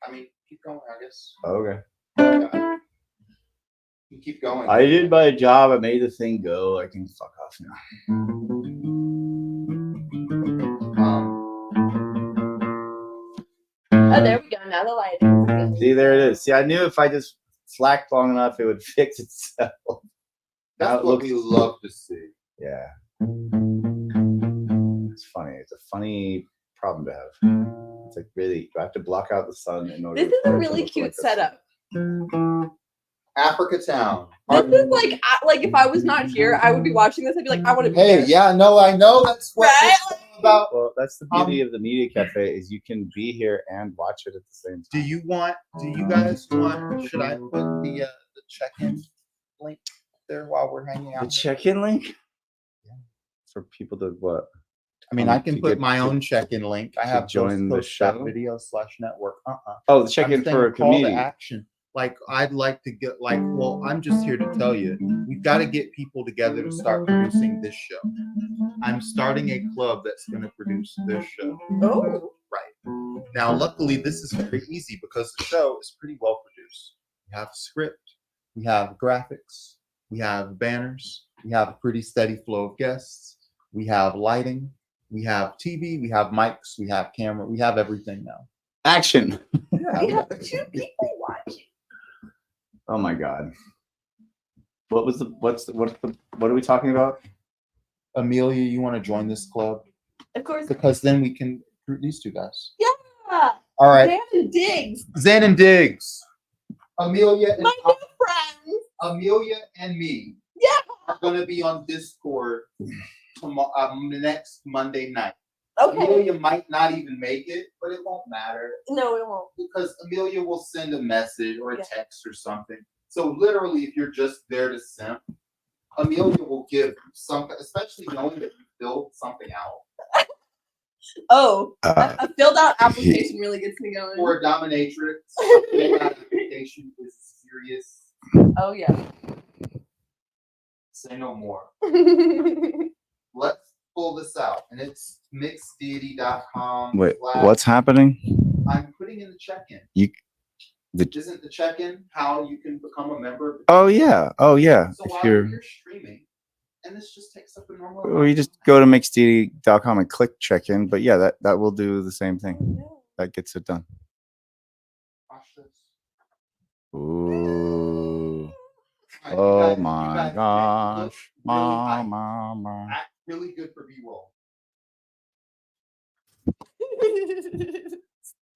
I mean, keep going, I guess.
Okay.
You keep going.
I did my job. I made the thing go. I can fuck off now.
Oh, there we go. Now the lighting.
See, there it is. See, I knew if I just slacked long enough, it would fix itself. Now
That's
it
what
looks-
we love to see.
Yeah. It's funny. It's a funny problem to have. It's like really, you have to block out the sun in order.
This is
for
a
it to
really
look
cute
like this.
setup.
Africa Town.
This is like if I was not here, I would be watching this. I'd be like, I want to be
Hey,
there.
yeah, no, I know that's what
Right?
it's all about.
Well, that's the beauty of the media cafe is you can be here and watch it at the same time.
Do you guys want? Should I put the check-in link there while we're hanging out?
The check-in link?
Yeah.
For people to what?
I mean, I can put my own check-in link. I have
join the show?
video/network.
Oh, the check-in
I'm saying
for a
call to
comedian.
action. Like, I'd like to get well, I'm just here to tell you, we've got to get people together to start producing this show. I'm starting a club that's going to produce this show.
Oh.
Right. Now, luckily, this is very easy because the show is pretty well produced. We have a script, we have graphics, we have banners, we have a pretty steady flow of guests, we have lighting, we have TV, we have mics, we have camera, we have everything now.
Action.
Yeah,
We have 2 people watching.
Oh my god. What are we talking about?
Amelia, you want to join this club?
Of course.
Because then we can recruit these 2 guys.
Yeah.
All right.
Dan and Diggs.
Zan and Diggs. Amelia and
My new friends.
Amelia and me
Yeah.
are going to be on Discord tomorrow, next Monday night.
Okay.
Amelia might not even make it, but it won't matter
No, it won't.
because Amelia will send a message or a
Yeah.
text or something. So literally, if you're just there to simp, Amelia will give something, especially knowing that you filled something out.
Oh, a filled out application really gets me going.
For a dominatrix, a filled out application is serious.
Oh yeah.
Say no more. Let's pull this out, and it's mixeddeity.com.
Wait, what's happening?
I'm putting in the check-in. Isn't the check-in how you can become a member of the
Oh yeah.
So
If
while
you're
you're streaming, and this just takes up a normal
or you just go to mixeddeity.com and click check-in, but yeah, that will do the same thing. That gets it done.
Watch this.
Ooh.
All right,
Oh
you
my
guys
gosh.
look really hype.
Mama.
Act really good for B-roll.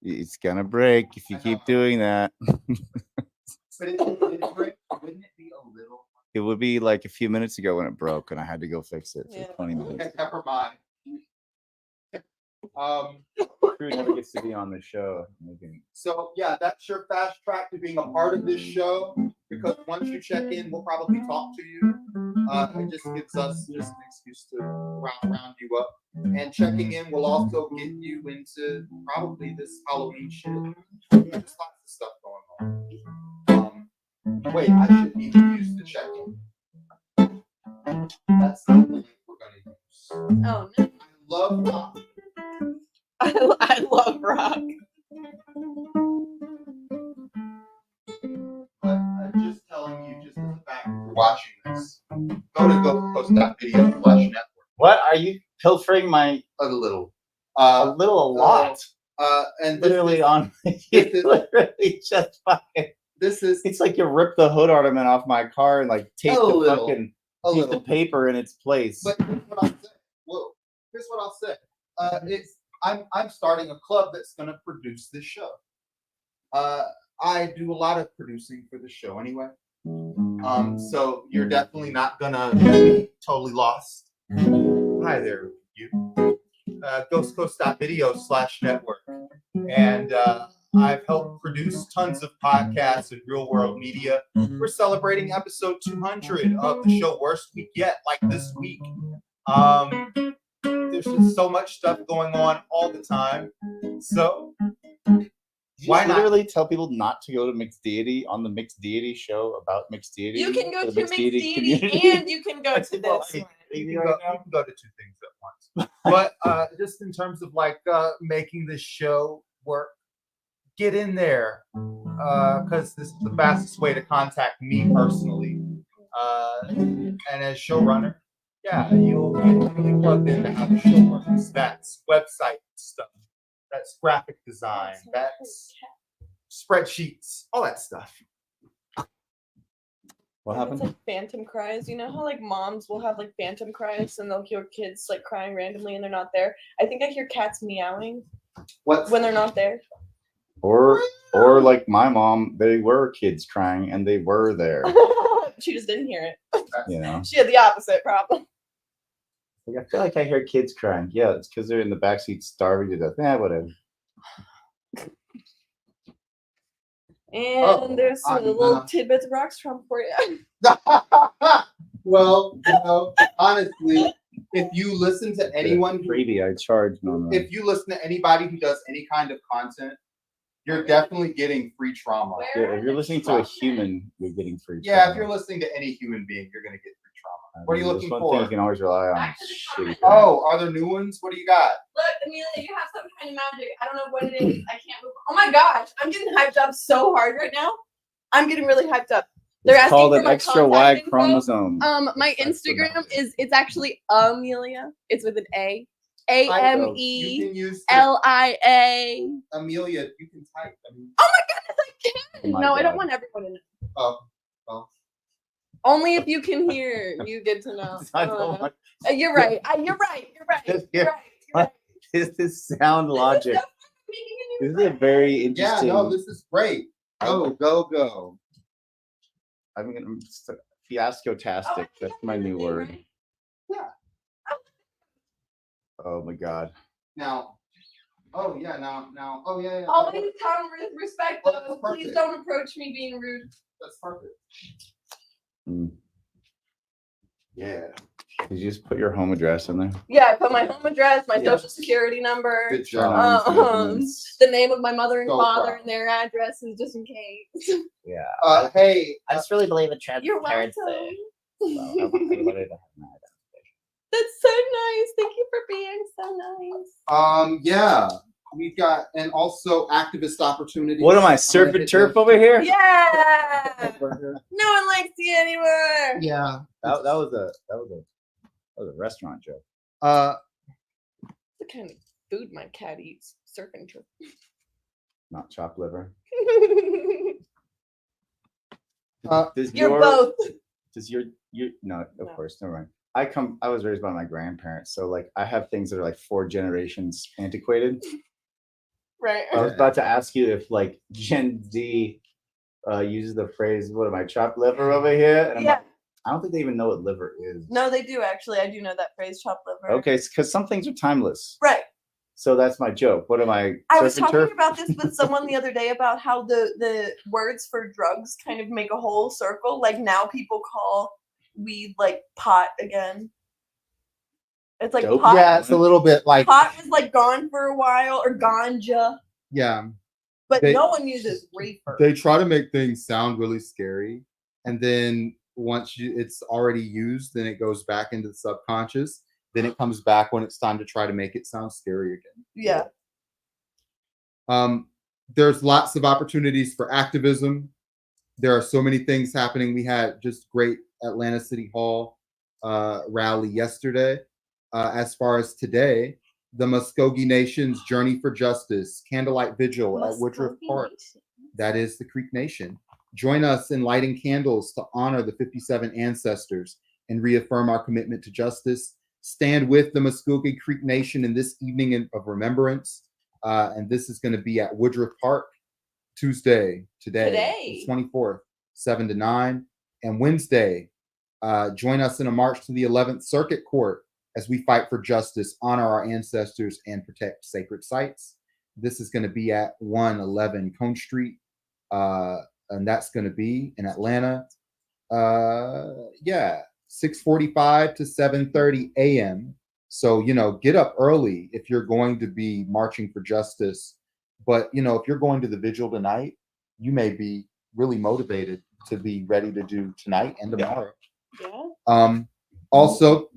It's gonna break if you keep doing that.
But wouldn't it be a little?
It would be like a few minutes ago when it broke and I had to go fix it for
Yeah.
20 minutes.
Okay, never mind.
Crew never gets to be on the show.
So yeah, that's your fast track to being a part of this show. Because once you check in, we'll probably talk to you. It just gives us just an excuse to round you up. And checking in will also get you into probably this Halloween shit. There's lots of stuff going on. Wait, I should even use the check-in. That's the link we're gonna use.
Oh no.
I love rock.
I love rock.
But I'm just telling you, just as a fact, if you're watching this, go to GoPost.video/network.
What are you pilfering my
A little.
a lot?
And
Literally
this,
on literally just fucking.
this is
It's like you ripped the hood ornament off my car and like taped
A
the
little.
fucking
a
taped the
little.
paper in its place.
But here's what I'll say. Well, here's what I'll say. It's I'm starting a club that's gonna produce this show. I do a lot of producing for the show anyway. So you're definitely not gonna be totally lost. Hi there, you. GhostCoast.video/network. And I've helped produce tons of podcasts and real world media. We're celebrating episode 200 of the show Worst Week Yet, like this week. There's just so much stuff going on all the time. So why not?
Literally tell people not to go to Mixed Deity on the Mixed Deity show about Mixed Deity?
You can go
for
to
the
Mixed
Deity
Deity
community?
and you can go to
Well,
this one.
You can go to 2 things at once. But just in terms of like making this show work, get in there because this is the fastest way to contact me personally. And as showrunner, yeah, you'll get really plugged into how the show works. That's website stuff. That's graphic design. That's spreadsheets. All that stuff.
What
It's
happened?
like phantom cries. You know how like moms will have like phantom cries and they'll hear kids like crying randomly and they're not there. I think I hear cats meowing
What's
when they're not there.
Or like my mom, they were kids crying and they were there.
She just didn't hear it.
You know,
She had the opposite problem.
like, I feel like I hear kids crying. Yeah, it's because they're in the backseat starving to death. Yeah, whatever.
And there's some little tidbits of rocks from for you.
Well, honestly, if you listen to anyone who,
Freebie, I charge no.
if you listen to anybody who does any kind of content, you're definitely getting free trauma.
Yeah, if you're listening to a human, you're getting free.
Yeah,
trauma.
if you're listening to any human being, you're gonna get free trauma. What are you looking
one
for?
thing you can always rely on. Shitty
Oh, are there new ones? What do you got?
Look, Amelia, you have some kind of magic. I don't know what it is. I can't move. Oh my gosh, I'm getting hyped up so hard right now. I'm getting really hyped up. They're
It's
asking
called
for
an
my
extra
contact
Y
info.
chromosome.
My
It's
Instagram it's actually Amelia. It's with an A. AMELIA.
Amelia, you can type. I mean,
Oh my goodness, I can.
Oh my
No, I don't
God.
want everyone to know.
oh.
Only if you can hear, you get to know.
I don't want-
You're right. You're right. You're right. You're right. You're right.
This sound logic. This is a very
Yeah,
interesting.
no, this is great. Go.
I'm fiasco-tastic. That's my new word.
Yeah.
Oh my God.
Now, oh yeah.
Always come with respect,
Oh,
though.
that's
Please
perfect.
don't approach me being rude.
That's perfect.
Mm.
Yeah.
Did you just put your home address in there?
Yeah, I put my home address, my
Yeah.
social security number,
Good job.
the name of my mother and
So
father,
proud.
and their addresses, just in case.
Yeah.
Hey,
I just really believe in
You're welcome.
transparency. So I want everybody to have an identification.
That's so nice. Thank you for being so nice.
yeah, we've got, and also activist opportunities.
What am I,
I'm
surf
gonna
and
hit
turf
those
over here?
Yeah. No one likes you anymore.
Yeah.
That was a restaurant joke.
The kind of food my cat eats. Surf and turf.
Not chopped liver. Does
You're
your-
both.
Does your no, of
No.
course, never mind. I was raised by my grandparents, so like I have things that are like 4 generations antiquated.
Right.
I was about to ask you if like Gen Z uses the phrase "what am I, chopped liver over here?" And I'm
Yeah.
like, I don't think they even know what liver is.
No, they do actually. I do know that phrase, chopped liver.
Okay, because some things are timeless.
Right.
So that's my joke. What am I?
I was
surf and
talking
turf?
about this with someone the other day about how the words for drugs kind of make a whole circle. Like now people call weed like pot again. It's like
Dope?
pot.
Yeah, it's a little bit like,
Pot was like gone for a while, or ganja,
yeah,
but
They-
no one uses reefer.
they try to make things sound really scary, and then once it's already used, then it goes back into the subconscious. Then it comes back when it's time to try to make it sound scary again.
Yeah.
There's lots of opportunities for activism. There are so many things happening. We had just great Atlanta City Hall rally yesterday. As far as today, the Muskogee Nation's Journey for Justice, Candlelight Vigil at Woodruff
Muskogee
Park.
Nation.
That is the Creek Nation. Join us in lighting candles to honor the 57 ancestors and reaffirm our commitment to justice. Stand with the Muskogee Creek Nation in this evening of remembrance. And this is going to be at Woodruff Park today, the 24th, 7 to 9. And Wednesday, join us in a march to the 11th Circuit Court as we fight for justice, honor our ancestors, and protect sacred sites. This is going to be at 111 Cone Street, and that's going to be in Atlanta. 6:45 to 7:30 a.m. So, get up early if you're going to be marching for justice. But, if you're going to the vigil tonight, you may be really motivated to be ready to do tonight and tomorrow.
Yeah.
Also,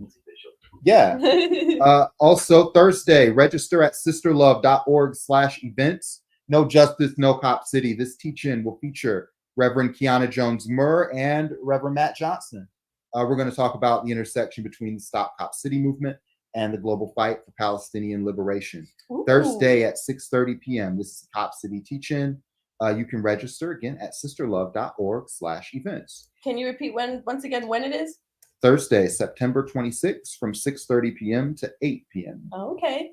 also Thursday, register at sisterlove.org/events. No Justice, No Cop City. This teach-in will feature Reverend Kiana Jones-Murr and Reverend Matt Johnson. We're going to talk about the intersection between the Stop Cop City movement and the global fight for Palestinian liberation.
Ooh.
Thursday at 6:30 p.m. This is Cop City teach-in. You can register again at sisterlove.org/events.
Can you repeat once again when it is?
Thursday, September 26th from 6:30 p.m. to 8 p.m.
Okay.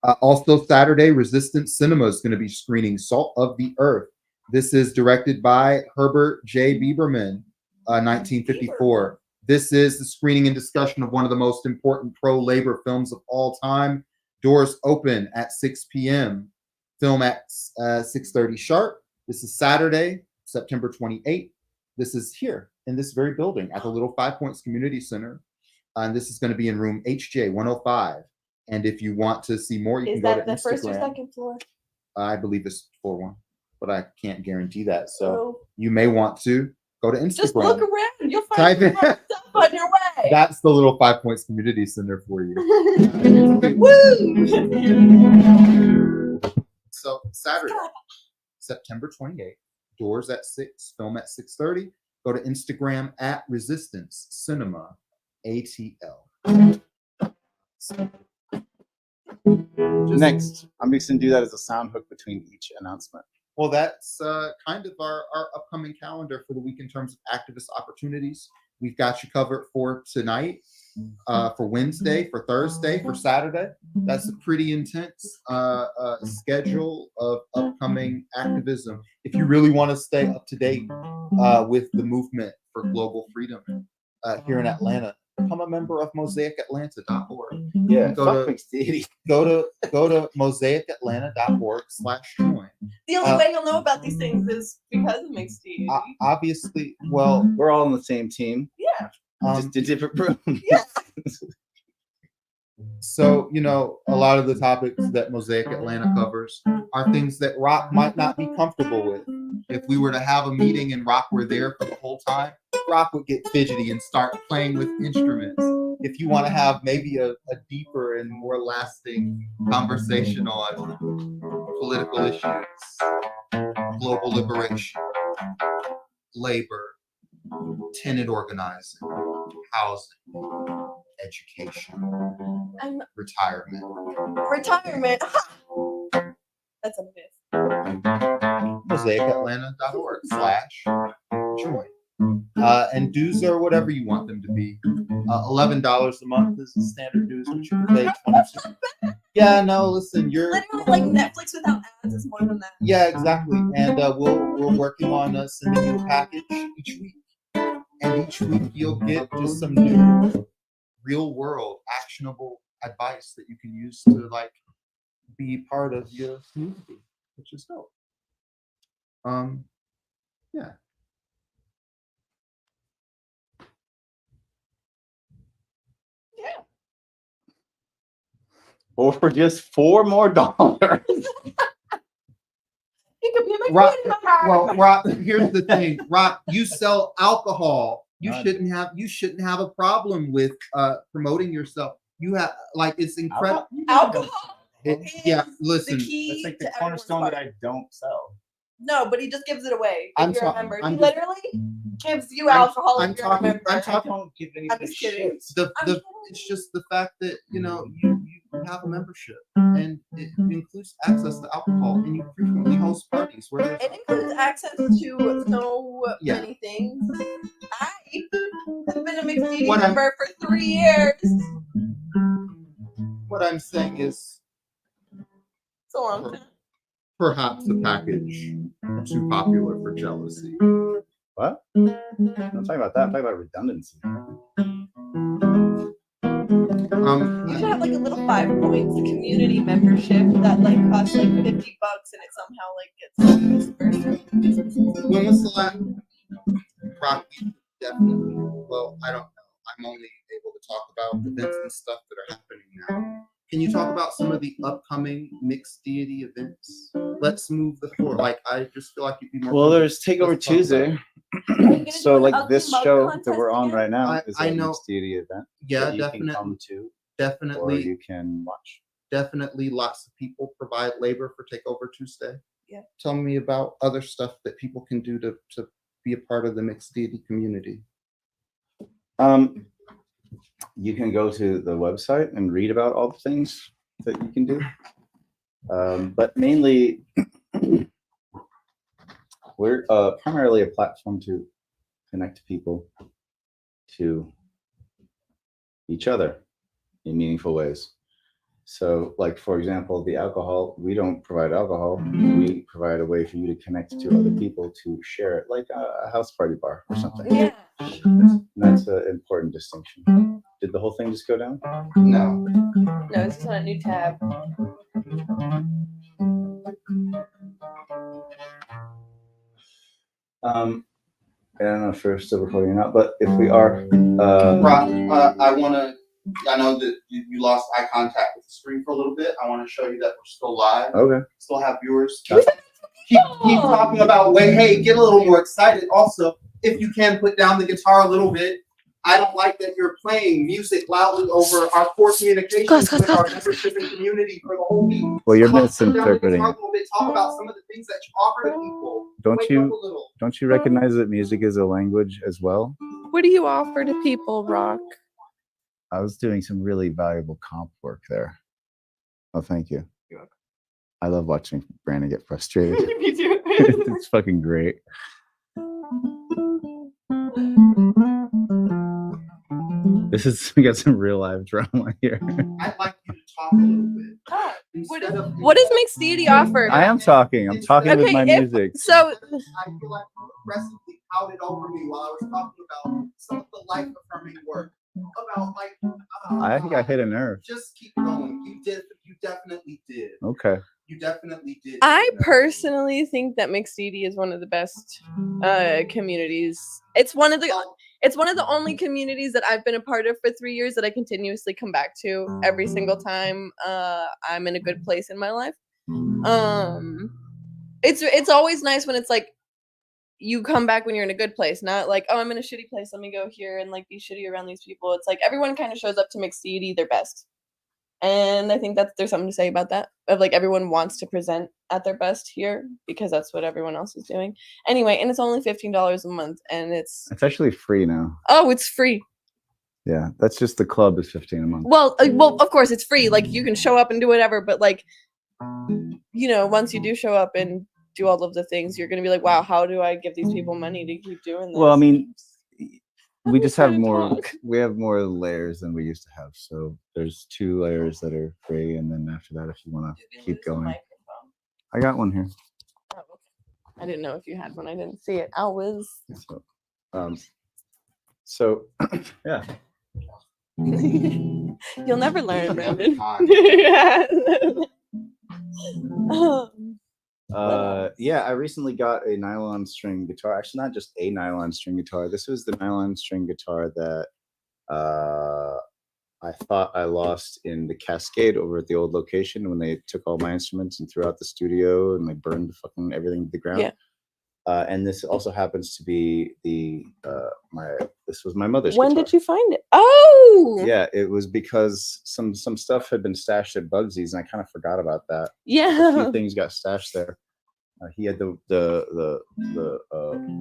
Also Saturday, Resistance Cinema is going to be screening Salt of the Earth. This is directed by Herbert J. Bieberman, 1954. This is the screening and discussion of one of the most important pro-labor films of all time. Doors open at 6 p.m. Film at 6:30 sharp. This is Saturday, September 28th. This is here in this very building at the Little Five Points Community Center. And this is going to be in room HJ 105. And if you want to see more, you
Is
can go to
that the
Instagram.
first or second floor?
I believe it's floor one, but I can't guarantee that. So
Oh.
you may want to go to Instagram.
Just look around. You'll
Type
find
in-
stuff on your way.
That's the Little Five Points Community Center for you.
Woo!
So Saturday, September 28th, doors at 6, film at 6:30. Go to Instagram at Resistance Cinema ATL.
Next, I'm just gonna do that as a sound hook between each announcement.
Well, that's kind of our upcoming calendar for the week in terms of activist opportunities. We've got you covered for tonight, for Wednesday, for Thursday, for Saturday. That's a pretty intense schedule of upcoming activism. If you really want to stay up to date with the movement for global freedom here in Atlanta, become a member of MosaicAtlanta.org.
Yeah,
Go
fuck
to-
mixed deity.
Go to MosaicAtlanta.org/join.
The only way you'll know about these things is because of mixed deity.
Obviously, well,
We're all on the same team,
Yeah.
just in different rooms.
Yeah.
So, a lot of the topics that Mosaic Atlanta covers are things that Rock might not be comfortable with. If we were to have a meeting and Rock were there for the whole time, Rock would get fidgety and start playing with instruments. If you want to have maybe a deeper and more lasting conversation on political issues, global liberation, labor, tenant organizing, housing, education,
I'm
retirement.
retirement. That's a myth.
MosaicAtlanta.org/join. And dues are whatever you want them to be. $11 a month is the standard dues, which you can pay 22. Yeah, no, listen, you're
Literally, like Netflix without ads is more than that.
yeah, exactly. And we're working on sending you a package each week. And each week you'll get just some new real world actionable advice that you can use to be part of your community, which is dope. Yeah.
Yeah.
Or for just $4 more.
It could be a
Rock,
McDonald's.
well, Rock, here's the thing. Rock, you sell alcohol. You
None.
shouldn't have a problem with promoting yourself. You have it's incredible.
Alcohol.
Yeah,
is
listen.
The key
That's like
to
the
everyone's
cornerstone that
party.
I don't sell.
No, but he just gives it away. If
I'm
you're a
ta-
member,
I'm
he
just-
literally gives you alcohol
I'm
if you're
talking-
a member.
I'm
I
talking-
don't give
I'm
anybody
just kidding.
shit.
It's just the fact that you have a membership and it includes access to alcohol and you frequently host parties where there's
It includes access to so
Yeah.
many things. I have been a mixed media
What I'm-
member for 3 years.
what I'm saying is
It's a long time.
perhaps a package too popular for jealousy.
What? I'm not talking about that. I'm talking about redundancy.
You should have like a little 5 points community membership that costs $50 and it somehow gets dispersed.
When was the last Rock? Definitely. Well, I don't know. I'm only able to talk about events and stuff that are happening now. Can you talk about some of the upcoming mixed deity events? Let's move the floor. I just feel like you'd be more.
Well, there's Takeover
Let's talk
Tuesday.
Are you gonna
So
do an ugly
this
mug
show that
contest
we're on
again?
right now
I-
is
I
a
know.
mixed deity event.
Yeah,
that you can
definitely.
come to, or
Definitely.
you can watch.
Definitely lots of people provide labor for Takeover Tuesday.
Yeah.
Tell me about other stuff that people can do to be a part of the mixed deity community.
You can go to the website and read about all the things that you can do. But mainly, we're primarily a platform to connect people to each other in meaningful ways. So, like for example, the alcohol, we don't provide alcohol. We provide a way for you to connect to other people to share it, like a house party bar or something.
Yeah.
And that's an important distinction. Did the whole thing just go down?
No.
No, it's just on a new tab.
I don't know if we're still recording or not, but if we are,
Rock, I want to. I know that you lost eye contact with the screen for a little bit. I want to show you that we're still live.
okay.
Still have viewers. Keep talking about hey, get a little more excited. Also, if you can put down the guitar a little bit. I don't like that you're playing music loudly over our core communications with our membership and community for the whole week.
Well, you're
misinterpreting.
misinterpreting.
Talk about some of the things that you offer to people.
Don't you recognize that music is a language as well?
What do you offer to people, Rock?
I was doing some really valuable comp work there. Oh, thank you.
You're welcome.
I love watching Brandon get frustrated.
Me too.
It's fucking great. We got some real live drama here.
I'd like you to talk a little bit.
What does Mixed Deity offer?
I am talking. I'm talking with my music.
So
I feel like you aggressively pouted over me while I was talking about some of the life affirming work. About
I think I hit a nerve.
Just keep going. You definitely did.
Okay.
You definitely did.
I personally think that Mixed Deity is one of the best communities. It's one of the only communities that I've been a part of for 3 years that I continuously come back to every single time I'm in a good place in my life. It's always nice when it's like you come back when you're in a good place, not like, oh, I'm in a shitty place, let me go here and like be shitty around these people. It's like everyone kind of shows up to Mixed Deity their best. And I think that there's something to say about that. Of like everyone wants to present at their best here because that's what everyone else is doing. Anyway, and it's only $15 a month, and it's
actually free now.
Oh, it's free.
Yeah, that's just the club is $15 a month.
Well, of course it's free. Like you can show up and do whatever, but like, you know, once you do show up and do all of the things, you're gonna be like, wow, how do I give these people money to keep doing this?
Well, I mean, we just have more. We have more layers than we used to have. So there's 2 layers that are free, and then after that, if you want to keep going, I got one here.
Oh, okay. I didn't know if you had one. I didn't see it. I was.
So yeah.
You'll never learn, Brandon.
Yeah, I recently got a nylon string guitar. Actually, not just a nylon string guitar. This was the nylon string guitar that I thought I lost in the Cascade over at the old location when they took all my instruments and threw out the studio and they burned fucking everything to the ground.
Yeah.
And this also happens to be this was my mother's
When
guitar.
did you find it? Oh!
Yeah, it was because some stuff had been stashed at Bugsy's, and I kind of forgot about that. A
Yeah.
few things got stashed there. He had the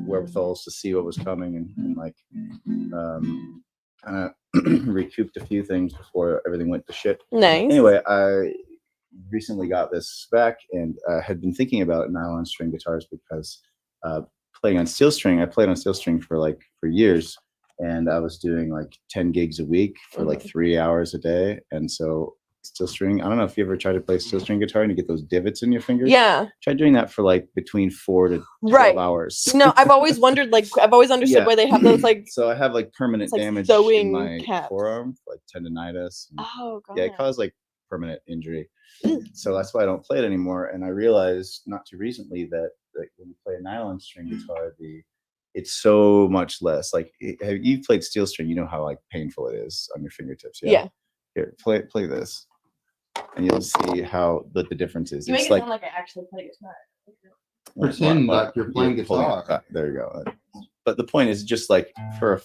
wherewithals to see what was coming and like kind of recouped a few things before everything went to shit.
Nice.
Anyway, I recently got this back and had been thinking about nylon string guitars because playing on steel string, I played on steel string for years, and I was doing like 10 gigs a week for like 3 hours a day. And so steel string, I don't know if you ever tried to play steel string guitar and you get those divots in your fingers.
Yeah.
Try doing that for like between 4 to 12 hours.
No, I've always wondered, like, I've always understood why they have those, like.
So I have like permanent
like
damage
sewing
in my
caps.
forearm, like tendonitis. And,
Oh, God.
yeah, it caused like permanent injury. So that's why I don't play it anymore. And I realized not too recently that when you play a nylon string guitar, it's so much less. Like, you've played steel string, you know how like painful it is on your fingertips. Yeah. Here, play this, and you'll see how the difference is.
You make
it's
it
like
sound like I actually play guitar.
Pretend like you're playing guitar.
There you go. But the point is just like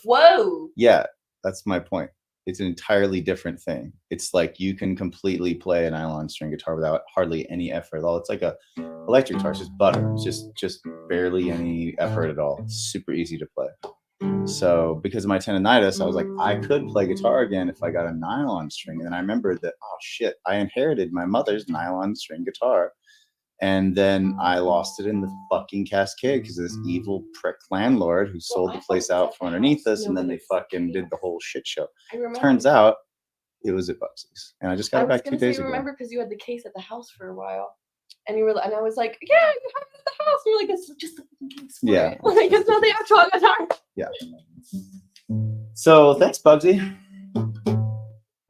Whoa.
Yeah, that's my point. It's an entirely different thing. It's like you can completely play a nylon string guitar without hardly any effort at all. It's like a electric guitar. It's just butter. It's just barely any effort at all. It's super easy to play. So because of my tendonitis, I was like, I could play guitar again if I got a nylon string. And then I remembered that, oh shit, I inherited my mother's nylon string guitar. And then I lost it in the fucking Cascade because of this evil prick landlord who sold the place out from underneath us, and then they fucking did the whole shit show. Turns out It was at Bugsy's, and I just got
I
it
was
back 2
gonna say,
days ago.
remember, because you had the case at the house for a while, and you were, and I was like, yeah, you have it at the house. And you're like, it's just the fucking case for
Yeah.
it. Like, it's not the actual guitar.
Yeah. So thanks, Bugsy.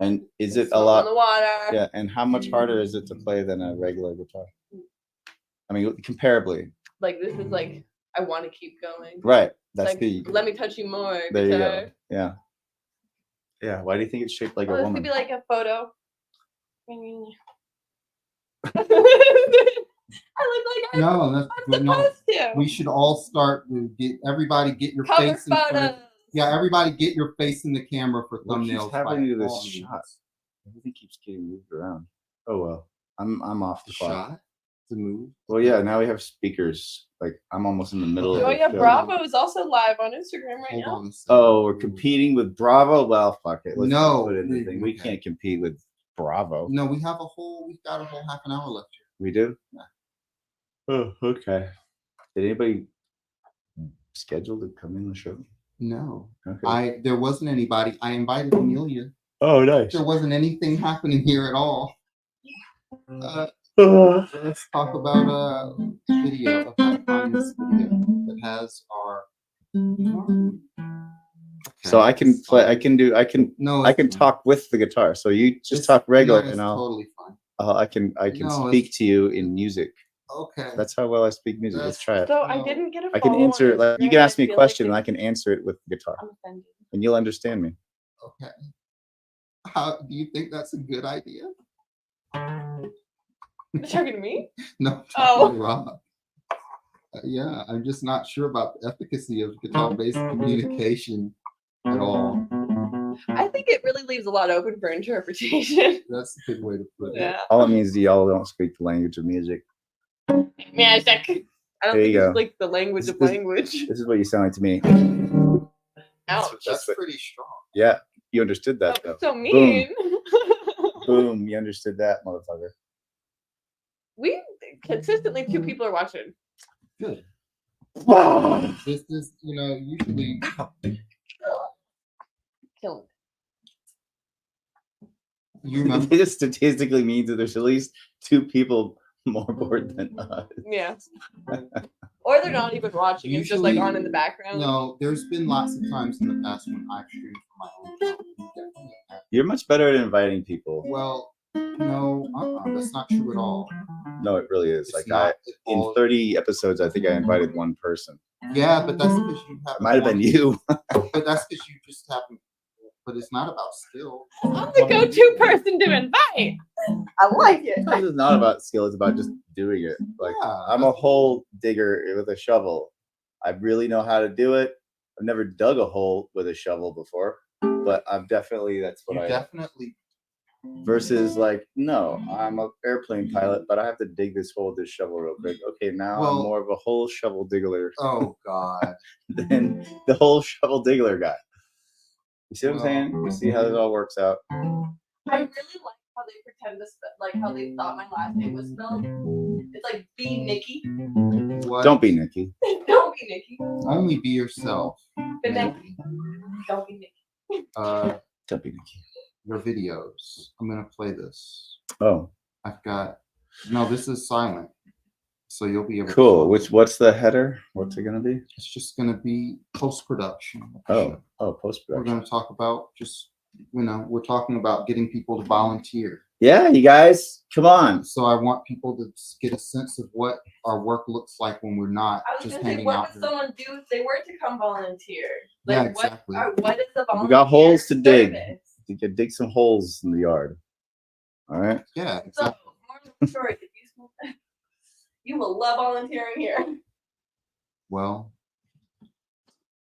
And is it a
Salt
lot?
on the water.
Yeah. And how much harder is it to play than a regular guitar? I mean, comparably.
Like, this is like, I want to keep going.
Right.
It's
That's
like,
the.
let me touch you more.
There you
guitar.
go. Yeah. Yeah. Why do you think it's shaped like
Oh,
a
this
woman?
could be like a photo. I look like
No, that's
I'm
but no.
supposed to.
We should all start with everybody get your
Cover
face in front.
photos.
Yeah, everybody get your face in the camera for
What keeps
thumbnails.
happening to
by
this
all means.
shot? Everything keeps getting moved around. Oh well. I'm off the
The
clock.
shot to move.
Well, yeah. Now we have speakers. Like I'm almost in the middle of
Oh
the
yeah,
show.
Bravo is also live on Instagram right
Hold
now.
on a second.
Oh, we're competing with Bravo. Well, fuck it. Let's
No,
put it in the thing. We
okay.
can't compete with Bravo.
No, we've got a whole half an hour left here.
We do.
Yeah.
Oh, okay. Did anybody schedule to come in the show?
No,
Okay.
there wasn't anybody. I invited Amelia.
Oh, nice.
There wasn't anything happening here at all. Let's talk about a video of that find this video that has our.
So I can play. I can do. I can.
No,
I
it's
can
fine.
talk with the guitar. So you just
It's-
talk regular,
no, it's
and I'll.
totally fine.
I can. I can
No,
speak to you in music.
Okay.
That's how well I speak music. Let's try it.
So I
No.
didn't get a
I can
follow on
answer. Like, you
Instagram,
can ask
I
me a
feel
question, and
like
I can answer it with the guitar,
I'm offended.
and you'll understand me.
Okay. How do you think that's a good idea?
You're talking to me?
No.
Oh.
Rob. Yeah, I'm just not sure about the efficacy of guitar-based communication at all.
I think it really leaves a lot open for interpretation.
That's a good way to put it.
Yeah.
All it means is y'all don't speak the language of music.
Magic. I don't
There
think
you
it's
go.
like the language of
This-
language.
This is what you sound like to me.
Ouch.
That's pretty strong.
Yeah, you understood that
That
though.
was so mean.
Boom, you understood that, motherfucker.
We consistently 2 people are watching.
Good. This is, usually
Killing.
you remember.
It just statistically means that there's at least 2 people more bored than us.
Yeah. Or they're not even watching. It's just like
Usually-
on in the background.
No, there's been lots of times in the past when I've streamed for my own channel. Definitely have.
You're much better at inviting people.
Well, no, that's not true at all.
No, it really is.
It's
Like
not at
in
all.
30 episodes, I think I invited 1 person.
Yeah, but that's because you
It
haven't.
might have been
wanted-
you.
But that's because you just haven't. But it's not about skill.
I'm the go-to person to invite. I like it.
It's not about skill. It's about just doing it. Like
Yeah,
I'm a hole digger with a shovel. I really know how to do it. I've never dug a hole with a shovel before, but I'm definitely that's what
you
I
definitely.
versus like no, I'm an airplane pilot, but I have to dig this hole with this shovel real quick. Okay, now
Well-
I'm more of a whole shovel diggler
Oh God.
than the whole shovel diggler guy. You see what I'm
Well-
saying? You see how it all works out.
I really like how they pretend to spell, like how they thought my last name was spelled. It's like be Nikki.
What?
Don't be Nikki.
Don't be Nikki.
Only be yourself.
But then, don't be Nikki.
Don't be Nikki.
Your videos. I'm gonna play this.
Oh,
I've got. No, this is silent, so you'll be able.
cool.
To
What's the header? What's it gonna be?
It's just gonna be post production.
Oh, post
We're
production.
gonna talk about just. We're talking about getting people to volunteer.
Yeah, you guys, come on.
So I want people to get a sense of what our work looks like when we're not
I was
just
gonna say,
hanging
what
out
would
here.
someone do if they were to come volunteer?
Yeah,
Like,
exactly.
what is the volunteer
We got holes to dig.
service?
You can dig some holes in the yard. All right.
Yeah,
So,
exactly.
more of the story, if you will love volunteering here.
Well,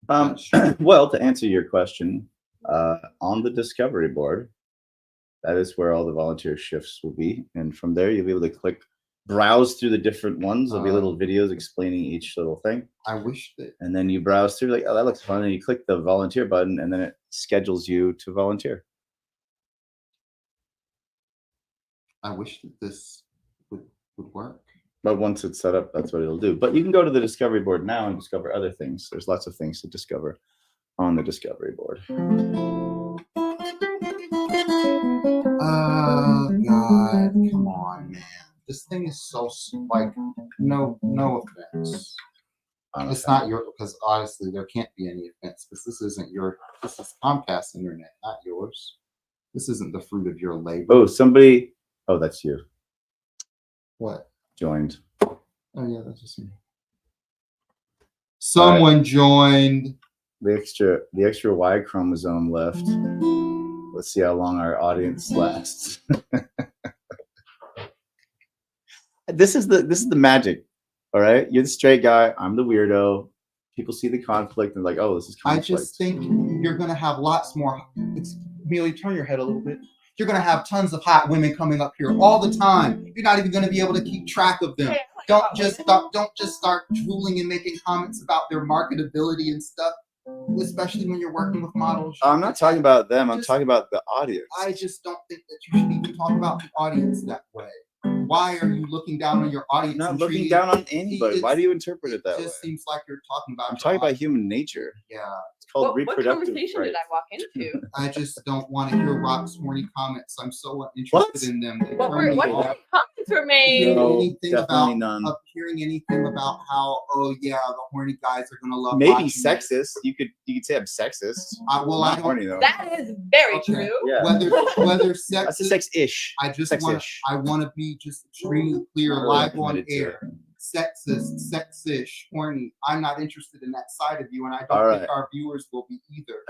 Well, to answer your question, on the discovery board, that is where all the volunteer shifts will be, and from there you'll be able to browse through the different ones. There'll be little videos explaining each little thing,
I wish that.
and then you browse through like, oh, that looks fun, and you click the volunteer button, and then it schedules you to volunteer.
I wish that this would work.
But once it's set up, that's what it'll do. But you can go to the discovery board now and discover other things. There's lots of things to discover on the discovery board.
Oh God, come on, man. This thing is so like no offense. It's not your because honestly there can't be any offense because this isn't your this is Comcast internet, not yours. This isn't the fruit of your labor.
Oh, somebody. Oh, that's you.
What?
Joined.
Oh yeah, that's just me. Someone joined.
The extra Y chromosome left. Let's see how long our audience lasts. This is the magic. All right, you're the straight guy. I'm the weirdo. People see the conflict and like, oh, this is conflict.
I just think you're gonna have lots more. Amelia, turn your head a little bit. You're gonna have tons of hot women coming up here all the time. You're not even gonna be able to keep track of them. Don't just start drooling and making comments about their marketability and stuff, especially when you're working with models.
I'm not talking about them. I'm talking about the audience.
I just don't think that you should even talk about the audience that way. Why are you looking down on your audience?
I'm not looking down on anybody. Why do you interpret it that way?
It just seems like you're talking about.
I'm talking about human nature.
Yeah.
It's called reproductive.
What conversation did I walk into?
I just don't want to hear Rock's horny comments. I'm so interested in them.
What comments were made?
Hearing anything about how, oh yeah, the horny guys are gonna love.
Maybe sexist. You could say I'm sexist.
Well, I don't.
Horny, though.
That is very true.
Yeah.
Whether sexist.
That's a sex-ish.
I just want. I want to be just extremely clear, live on air. Sexist, sexish, horny. I'm not interested in that side of you, and I don't think our viewers will be either.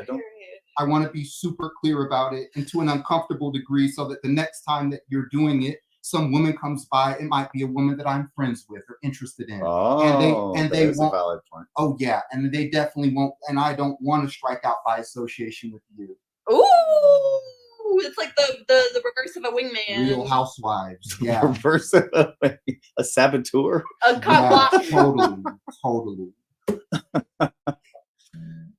I want to be super clear about it, and to an uncomfortable degree, so that the next time that you're doing it, some woman comes by. It might be a woman that I'm friends with or interested in, and they won't. A valid point. Oh yeah, and they definitely won't. And I don't want to strike out by association with you.
Ooh. It's like the reverse of a wingman.
Real Housewives. Yeah.
Reverse of a saboteur.
A cop.
Yeah, totally.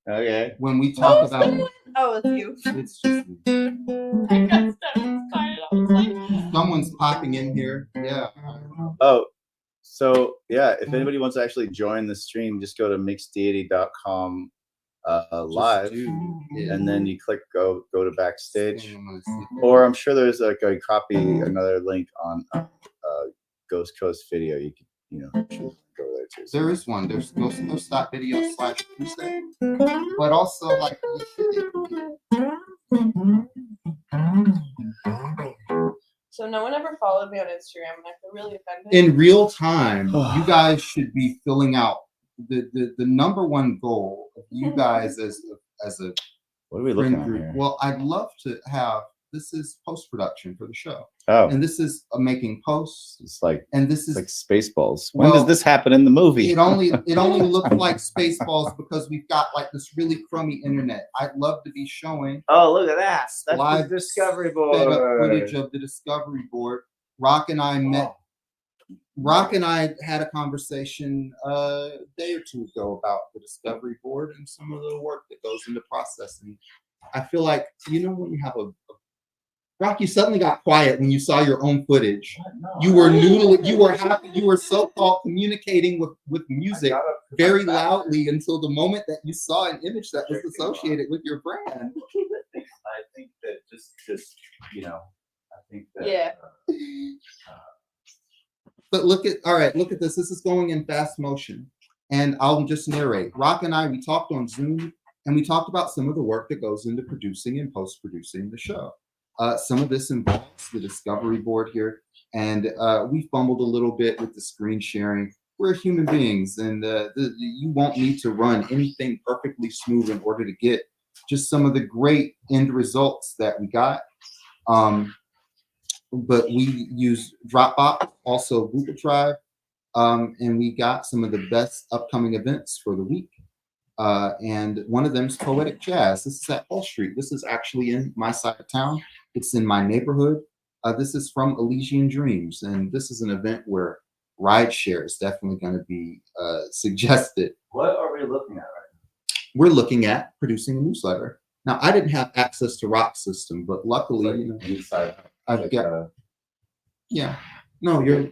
Okay.
When we talk about
it's you.
It's just
I got excited.
Someone's popping in here. Yeah.
Oh, so yeah, if anybody wants to actually join the stream, just go to mixdeity.com live, and then you click go to backstage, or I'm sure there's like a copy, another link on Ghost Coast Video. You can go there too.
There is one. There's ghostcoast.video/Tuesday, but also like.
So no one ever followed me on Instagram, and I feel really offended.
In real time, you guys should be filling out the number one goal of you guys as a
what are we looking at here?
Well, I'd love to have this is post-production for the show.
Oh,
and this is making posts.
It's like
this is
like Spaceballs. When does this happen in the movie?
It only looks like Spaceballs because we've got like this really crummy internet. I'd love to be showing.
Oh, look at that! That's
live
the Discovery Board.
Footage of the Discovery Board. Rock and I met. Rock and I had a conversation a day or two ago about the Discovery Board and some of the work that goes into processing. I feel like, when you have a Rock, you suddenly got quiet when you saw your own footage. You were you were happy, you were so-called communicating with music very loudly until the moment that you saw an image that was associated with your brand.
I think that just I think that
yeah.
But look at this. This is going in fast motion. And I'll just narrate. Rock and I, we talked on Zoom, and we talked about some of the work that goes into producing and post-producing the show. Some of this involves the Discovery Board here, and we fumbled a little bit with the screen sharing. We're human beings, and you won't need to run anything perfectly smooth in order to get just some of the great end results that we got. But we use Dropbox, also Google Drive, and we got some of the best upcoming events for the week. And one of them is Poetic Jazz. This is at Wall Street. This is actually in my side of town. It's in my neighborhood. This is from Elysian Dreams, and this is an event where rideshare is definitely going to be suggested.
What are we looking at right now?
We're looking at producing a newsletter. Now, I didn't have access to Rock System, but luckily, I've got. Yeah, no, you're.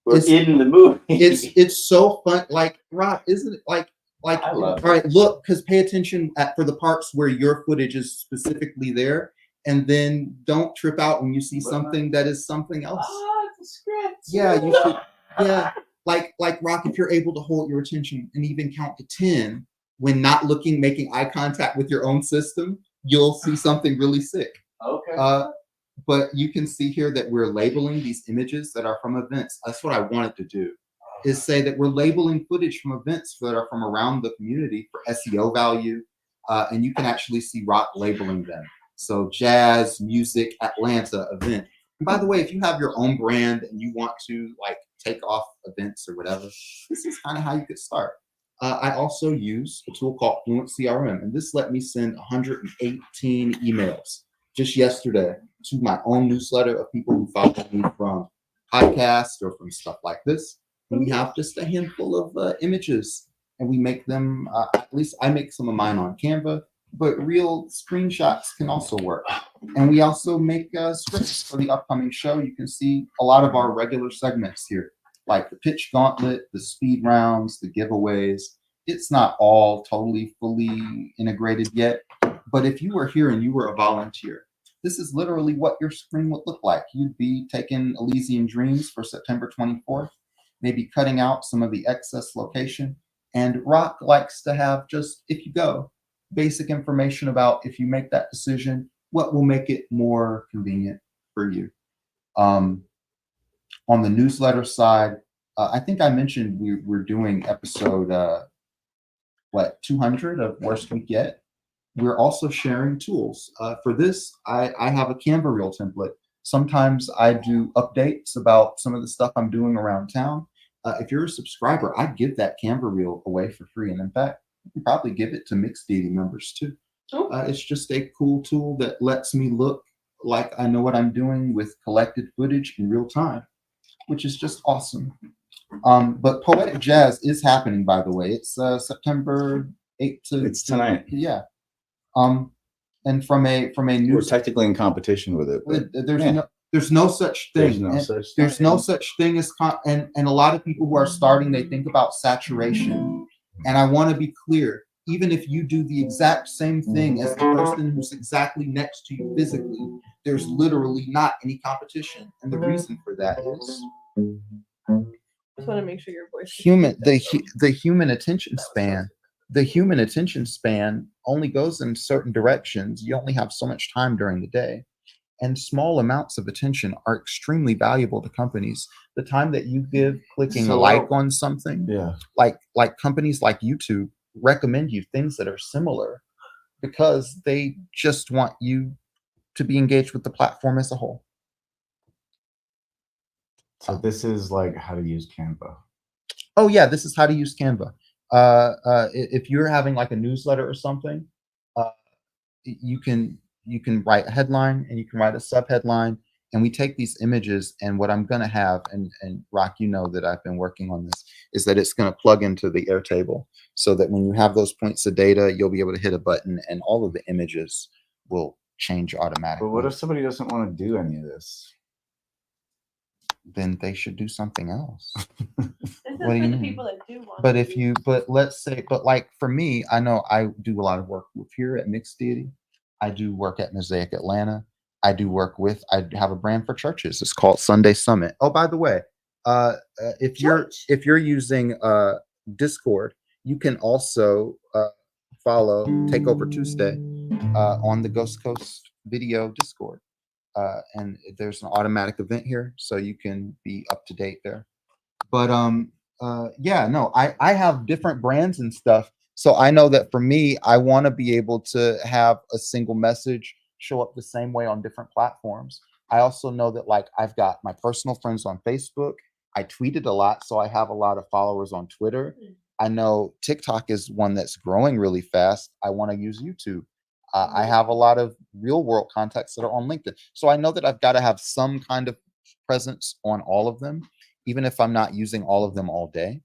We're in the movie.
It's so fun. Like Rock, isn't it? Like.
I love
all right, look, because pay attention for the parts where your footage is specifically there, and then don't trip out when you see
What am I-
something that is something else.
Ah, it's a script.
Yeah, you should. Yeah, like Rock, if you're able to hold your attention and even count to 10 when not looking, making eye contact with your own system, you'll see something really sick.
Okay.
But you can see here that we're labeling these images that are from events. That's what I wanted to do, is say that we're labeling footage from events that are from around the community for SEO value. And you can actually see Rock labeling them. So jazz, music, Atlanta event. And by the way, if you have your own brand and you want to like take off events or whatever, this is kind of how you could start. I also use a tool called Fluent CRM, and this let me send 118 emails just yesterday to my own newsletter of people who follow me from podcasts or from stuff like this. And we have just a handful of images, and we make them, at least I make some of mine on Canva, but real screenshots can also work. And we also make scripts for the upcoming show. You can see a lot of our regular segments here, like the pitch gauntlet, the speed rounds, the giveaways. It's not all totally fully integrated yet, but if you were here and you were a volunteer, this is literally what your screen would look like. You'd be taking Elysian Dreams for September 24th, maybe cutting out some of the excess location. And Rock likes to have just, if you go, basic information about if you make that decision, what will make it more convenient for you. On the newsletter side, I think I mentioned we're doing episode 200 of Worst Week Yet. We're also sharing tools. For this, I have a Canva reel template. Sometimes I do updates about some of the stuff I'm doing around town. If you're a subscriber, I'd give that Canva reel away for free. And in fact, you can probably give it to Mixed Deity members too. It's just a cool tool that lets me look like I know what I'm doing with collected footage in real time, which is just awesome. But Poetic Jazz is happening, by the way. It's September 8th to
It's tonight.
Yeah. And from a
We're
news,
technically in competition with it. But
there's no such thing.
there's no such thing.
As and a lot of people who are starting, they think about saturation. And I want to be clear, even if you do the exact same thing as the person who's exactly next to you physically, there's literally not any competition. And the reason for that is
Just want to make sure your voice.
the human attention span. The human attention span only goes in certain directions. You only have so much time during the day, and small amounts of attention are extremely valuable to companies. The time that you give clicking like on something, like companies like YouTube recommend you things that are similar because they just want you to be engaged with the platform as a whole.
So this is like how to use Canva.
Oh yeah, this is how to use Canva. If you're having like a newsletter or something, you can write a headline and you can write a subheadline, and we take these images, and what I'm going to have, and Rock, you know that I've been working on this, is that it's going to plug into the Airtable so that when you have those points of data, you'll be able to hit a button and all of the images will change automatically.
But what if somebody doesn't want to do any of this?
Then they should do something else.
This is
What do
for
you
the
mean?
people that do want.
But
to
if
do
you, but let's say, but like for me, I know I do a lot of work with here at Mixed Deity. I do work at Mosaic Atlanta. I have a brand for churches. It's called Sunday Summit. Oh, by the way, if you're using Discord, you can also follow Takeover Tuesday on the Ghost Coast Video Discord. And there's an automatic event here, so you can be up to date there. But yeah, no, I have different brands and stuff, so I know that for me, I want to be able to have a single message show up the same way on different platforms. I also know that like I've got my personal friends on Facebook. I tweeted a lot, so I have a lot of followers on Twitter. I know TikTok is one that's growing really fast. I want to use YouTube. I have a lot of real world contacts that are on LinkedIn. So I know that I've got to have some kind of presence on all of them, even if I'm not using all of them all day.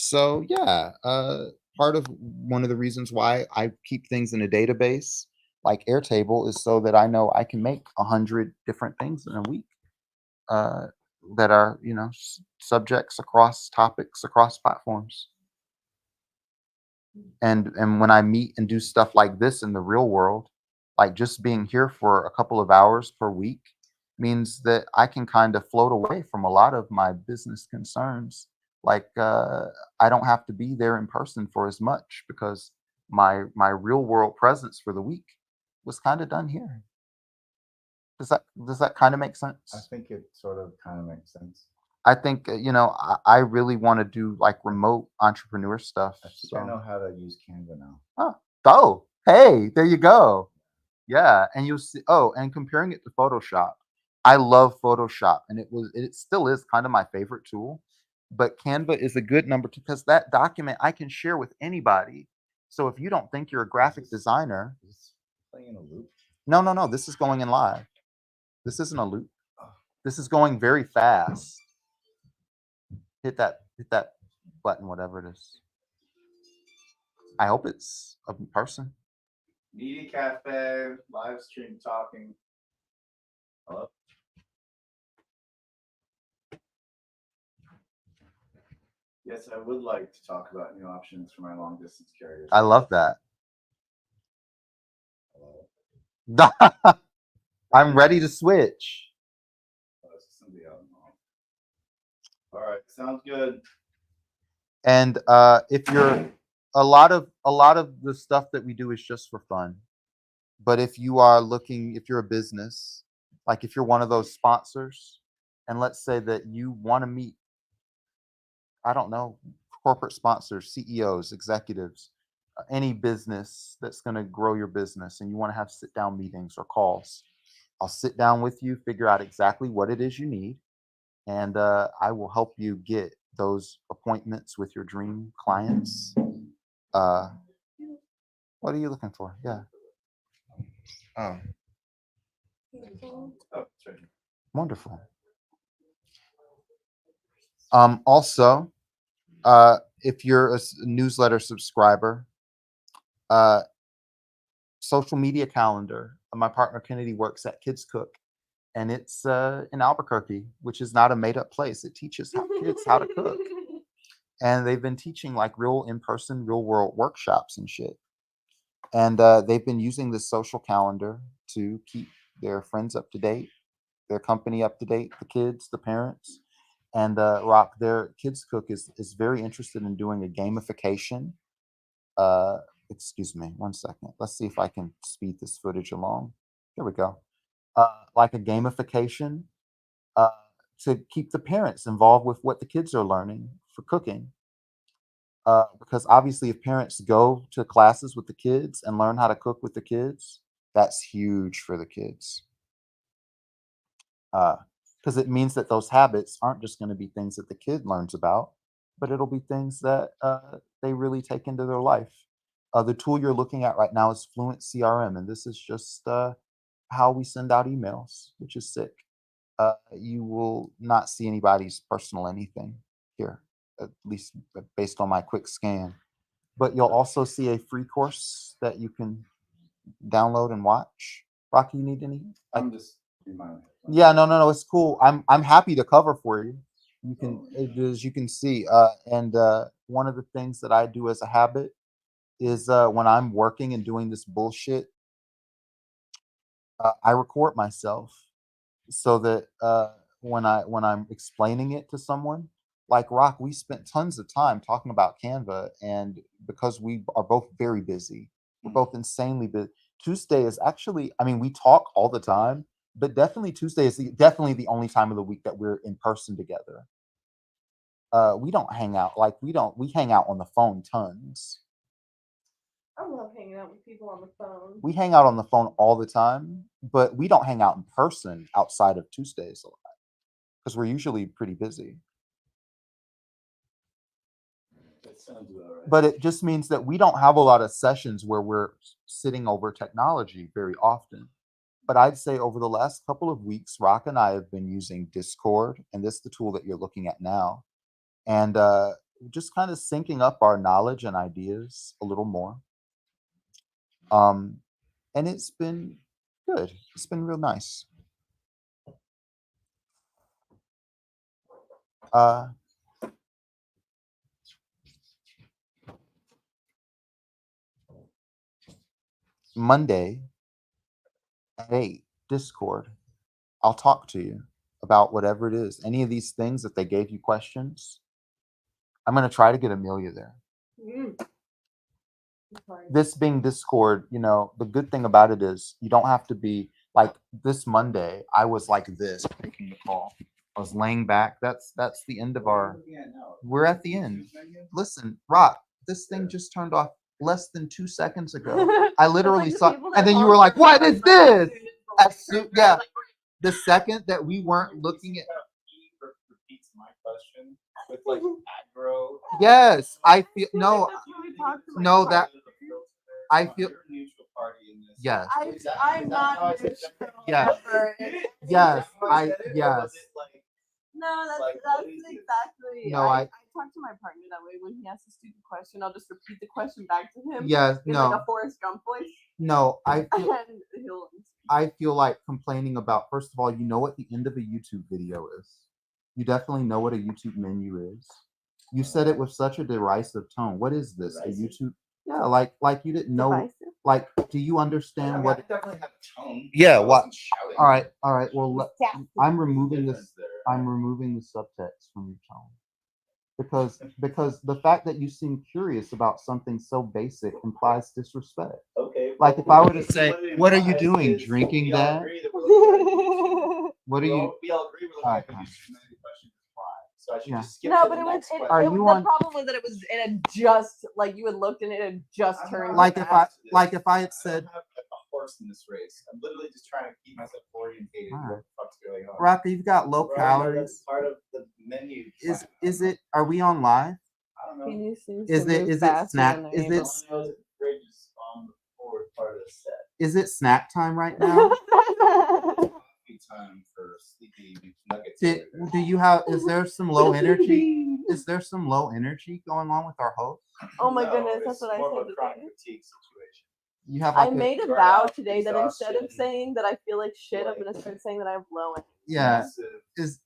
So yeah, part of one of the reasons why I keep things in a database like Airtable is so that I know I can make 100 different things in a week that are, subjects across topics, across platforms.
And when I meet and do stuff like this in the real world, like just being here for a couple of hours per week means that I can kind of float away from a lot of my business concerns. Like I don't have to be there in person for as much because my real world presence for the week was kind of done here. Does that kind of make sense?
I think it sort of kind of makes sense.
I think I really want to do like remote entrepreneur stuff.
I think I
So
know how to use Canva now.
oh, hey, there you go. Yeah, and you'll see. Oh, and comparing it to Photoshop, I love Photoshop, and it still is kind of my favorite tool. But Canva is a good number two because that document I can share with anybody. So if you don't think you're a graphic designer,
Is this playing in a loop?
no, this is going in live. This isn't a loop. This is going very fast. Hit that button, whatever it is. I hope it's a person.
Media Cafe, live stream talking. Hello? Yes, I would like to talk about new options for my long distance carriers.
I love that.
Hello?
I'm ready to switch.
Oh, this is somebody else. All right, sounds good.
And if you're a lot of the stuff that we do is just for fun. But if you are looking, if you're a business, like if you're one of those sponsors, and let's say that you want to meet, I don't know, corporate sponsors, CEOs, executives, any business that's going to grow your business, and you want to have sit down meetings or calls, I'll sit down with you, figure out exactly what it is you need, and I will help you get those appointments with your dream clients. Uh, what are you looking for? Yeah. Oh,
Oh, that's right.
wonderful. Also, if you're a newsletter subscriber, uh, social media calendar. My partner Kennedy works at Kids Cook, and it's in Albuquerque, which is not a made up place. It teaches kids how to cook. And they've been teaching like real in-person, real world workshops and shit. And they've been using this social calendar to keep their friends up to date, their company up to date, the kids, the parents. And Rock, their Kids Cook is very interested in doing a gamification. Uh, excuse me, one second. Let's see if I can speed this footage along. There we go. Like a gamification uh, to keep the parents involved with what the kids are learning for cooking. Because obviously, if parents go to classes with the kids and learn how to cook with the kids, that's huge for the kids. Because it means that those habits aren't just going to be things that the kid learns about, but it'll be things that they really take into their life. The tool you're looking at right now is Fluent CRM, and this is just how we send out emails, which is sick. You will not see anybody's personal anything here, at least based on my quick scan. But you'll also see a free course that you can download and watch. Rocky, you need any?
I'm just in my own head.
Yeah, no, it's cool. I'm happy to cover for you. You can, as you can see, and one of the things that I do as a habit is when I'm working and doing this bullshit, I record myself so that when I'm explaining it to someone, like Rock, we spent tons of time talking about Canva, and because we are both very busy, we're both insanely busy. Tuesday is actually, I mean, we talk all the time, but definitely Tuesday is definitely the only time of the week that we're in person together. We don't hang out like we hang out on the phone tons.
I love hanging out with people on the phone.
We hang out on the phone all the time, but we don't hang out in person outside of Tuesdays a lot because we're usually pretty busy.
That sounds about right.
But it just means that we don't have a lot of sessions where we're sitting over technology very often. But I'd say over the last couple of weeks, Rock and I have been using Discord, and this is the tool that you're looking at now, and just kind of syncing up our knowledge and ideas a little more. And it's been good. It's been real nice. Monday at 8, Discord. I'll talk to you about whatever it is. Any of these things that they gave you questions. I'm gonna try to get Amelia there. This being Discord, you know, the good thing about it is you don't have to be like this Monday. I was like this taking the call. I was laying back. That's the end of our. We're at the end. Listen, Rock, this thing just turned off less than 2 seconds ago. I literally saw, and then you were like, "What is this?" Yeah, the second that we weren't looking at.
Repeats my question with like aggro.
Yes, I feel no that I feel
Neutral party in this.
yes.
I'm not
Yes. Yes, yes.
No, that's
Like,
that's
what is it?
exactly.
No,
I talk to my partner that way. When he asks a stupid question, I'll just repeat the question back to him
Yes,
in
no,
like a Forrest Gump voice,
no.
and he'll.
I feel like complaining about. First of all, you know what the end of a YouTube video is. You definitely know what a YouTube menu is. You said it with such a derisive tone. What is this? A YouTube? Yeah, like you didn't know.
Divisive?
Like, do you understand what?
I definitely have a tone.
Yeah,
I
what?
wasn't shouting.
All right. Well,
Yeah.
I'm removing this.
Difference there.
I'm removing the subtext from your tone because the fact that you seem curious about something so basic implies disrespect.
Okay.
Like if I were to say,
it
"What are you
implies
doing?
is
Drinking,
we all
Dad?
agree that we're looking at
What are
we
you?"
all- We all agree we're
All
looking
right,
at YouTube. And then the question is why. So I should
Yeah.
just skip
No,
to
but
the
it was.
next
It,
question.
Are
it,
you
the
on-
problem was that it was. It had just like you had looked and it had just
I'm
turned.
not
Like if I
fast to this.
like if I had
I don't
said,
have a horse in this race. I'm literally just trying to keep myself orientated.
All
What
right.
the fuck's going on?
"Rocker, you've got low
Bro,
calories."
That's part of the menu.
Is
plan.
it? Are we on live?
I don't know.
He seems
Is
to
it-
move
is it
faster
snack-
than they're
is
able.
it-
All I know is that the fridge is on the forward part of the set.
Is it snack time right now?
Coffee time for sleepy nuggets.
do,
over there.
do you have? Is there some low energy? Is there some low energy going on with our host?
Oh my
No,
goodness, that's
it's
what I
more
said
of a chronic
today.
fatigue situation.
You have
I
like a,
made a
burnout,
vow today that instead of
exhaustion,
saying that I feel like shit, I'm
like-
gonna start saying that I have low energy.
yeah.
Massive-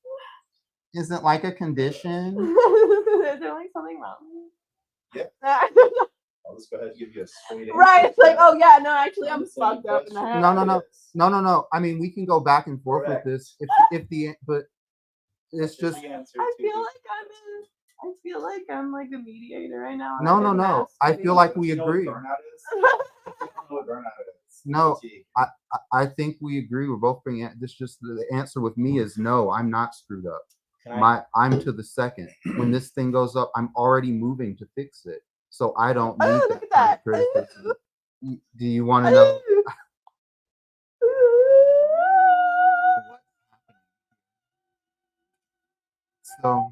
Isn't like a condition?
Is there like something wrong?
Yeah.
Yeah.
I'll just go ahead and give you a straight answer.
Right, it's
for
like,
that.
oh yeah, no, actually I'm
Understand
fucked up in the
question.
head.
No.
Yes.
No. I mean, we can go back and forth
Correct.
with this if the but it's
That's
just
the answer
I
to
feel
the-
like I'm like a mediator right now. and
no.
I'm
I
masturbating.
feel like we
You know what
agree.
burnout is? You don't know what burnout is.
No.
Fatigue.
I think we agree. We're both being. This just the answer with me is no. I'm not screwed up.
Can I-
I'm to the second. When this thing goes up, I'm already moving to fix it. So I don't need
Oh,
that
look at
kind of
that.
criticism. Do you want to know? So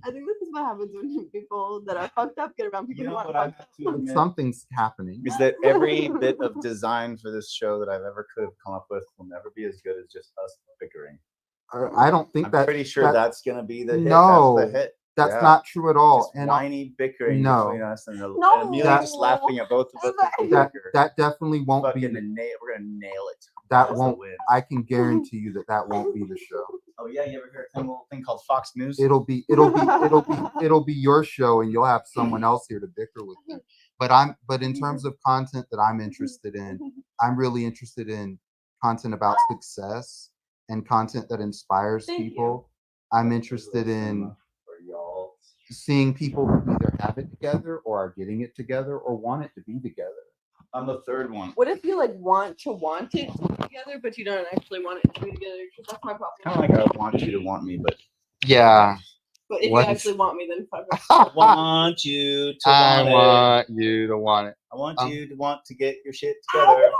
I think this is what happens when people that are fucked up get around people
You know
who aren't
what I
fucked
have
up.
to admit
something's happening.
Is that every bit of design for this show that I've ever could have come up with will never be as good as just us bickering.
I don't think
I'm
that
pretty sure
that-
that's gonna be the hit.
No,
That's the hit.
that's
Yeah.
not true at all.
Just
And
whiny bickering
no.
between us and,
No.
and Amelia just laughing at both of us. as we
that
bicker.
that definitely won't be.
Fucking we're gonna nail it.
That
That's the
won't.
win.
I can guarantee you that won't be the show.
Oh yeah, you ever heard of a little thing called Fox News?
It'll be your show, and you'll have someone else here to bicker with you. But in terms of content that I'm interested in, I'm really interested in content about success and content that inspires
Thank you.
people. I'm interested in
For y'all.
seeing people who either have it together or are getting it together or want it to be together.
I'm the third one.
What if you like want it to be together, but you don't actually want it to be together? Because that's my problem.
Kind of like I want you to want me, but
Yeah.
But if
What?
you actually want me, then fuck off.
I want you to
I
want it.
want you to want it.
I want you to want to get your shit
I
together.
want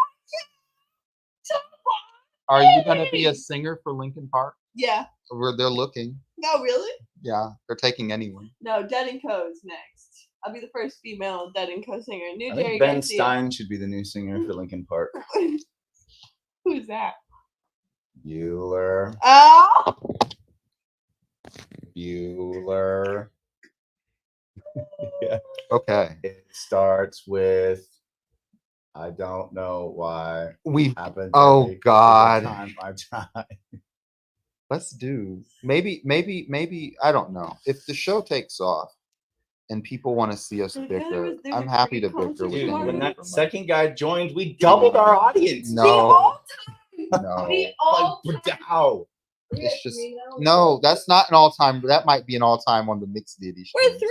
Are you gonna be a singer for Linkin Park?
Yeah.
Where they're looking.
No, really?
Yeah, they're taking anyone.
No, Dead and Co's next. I'll be the first female Dead and Co singer. New
I
Jerry
think Ben
Garcia.
Stein should be the new singer for Linkin Park.
Who's that?
Bueller.
Oh!
Bueller. Yeah.
Okay.
It starts with I don't know why.
We
Happened.
Oh,
every
God.
Time I try.
let's do maybe I don't know. If the show takes off, and people want to see us
There's
bicker.
a
I'm happy to
free
bicker
concert
with
Dude,
tomorrow.
when
anyone.
that second guy joined, we doubled our audience.
No.
The all-time.
No,
The all-time.
How?
it's just no. That's not an all-time. That might be an all-time on the mixed deity.
We're
streams.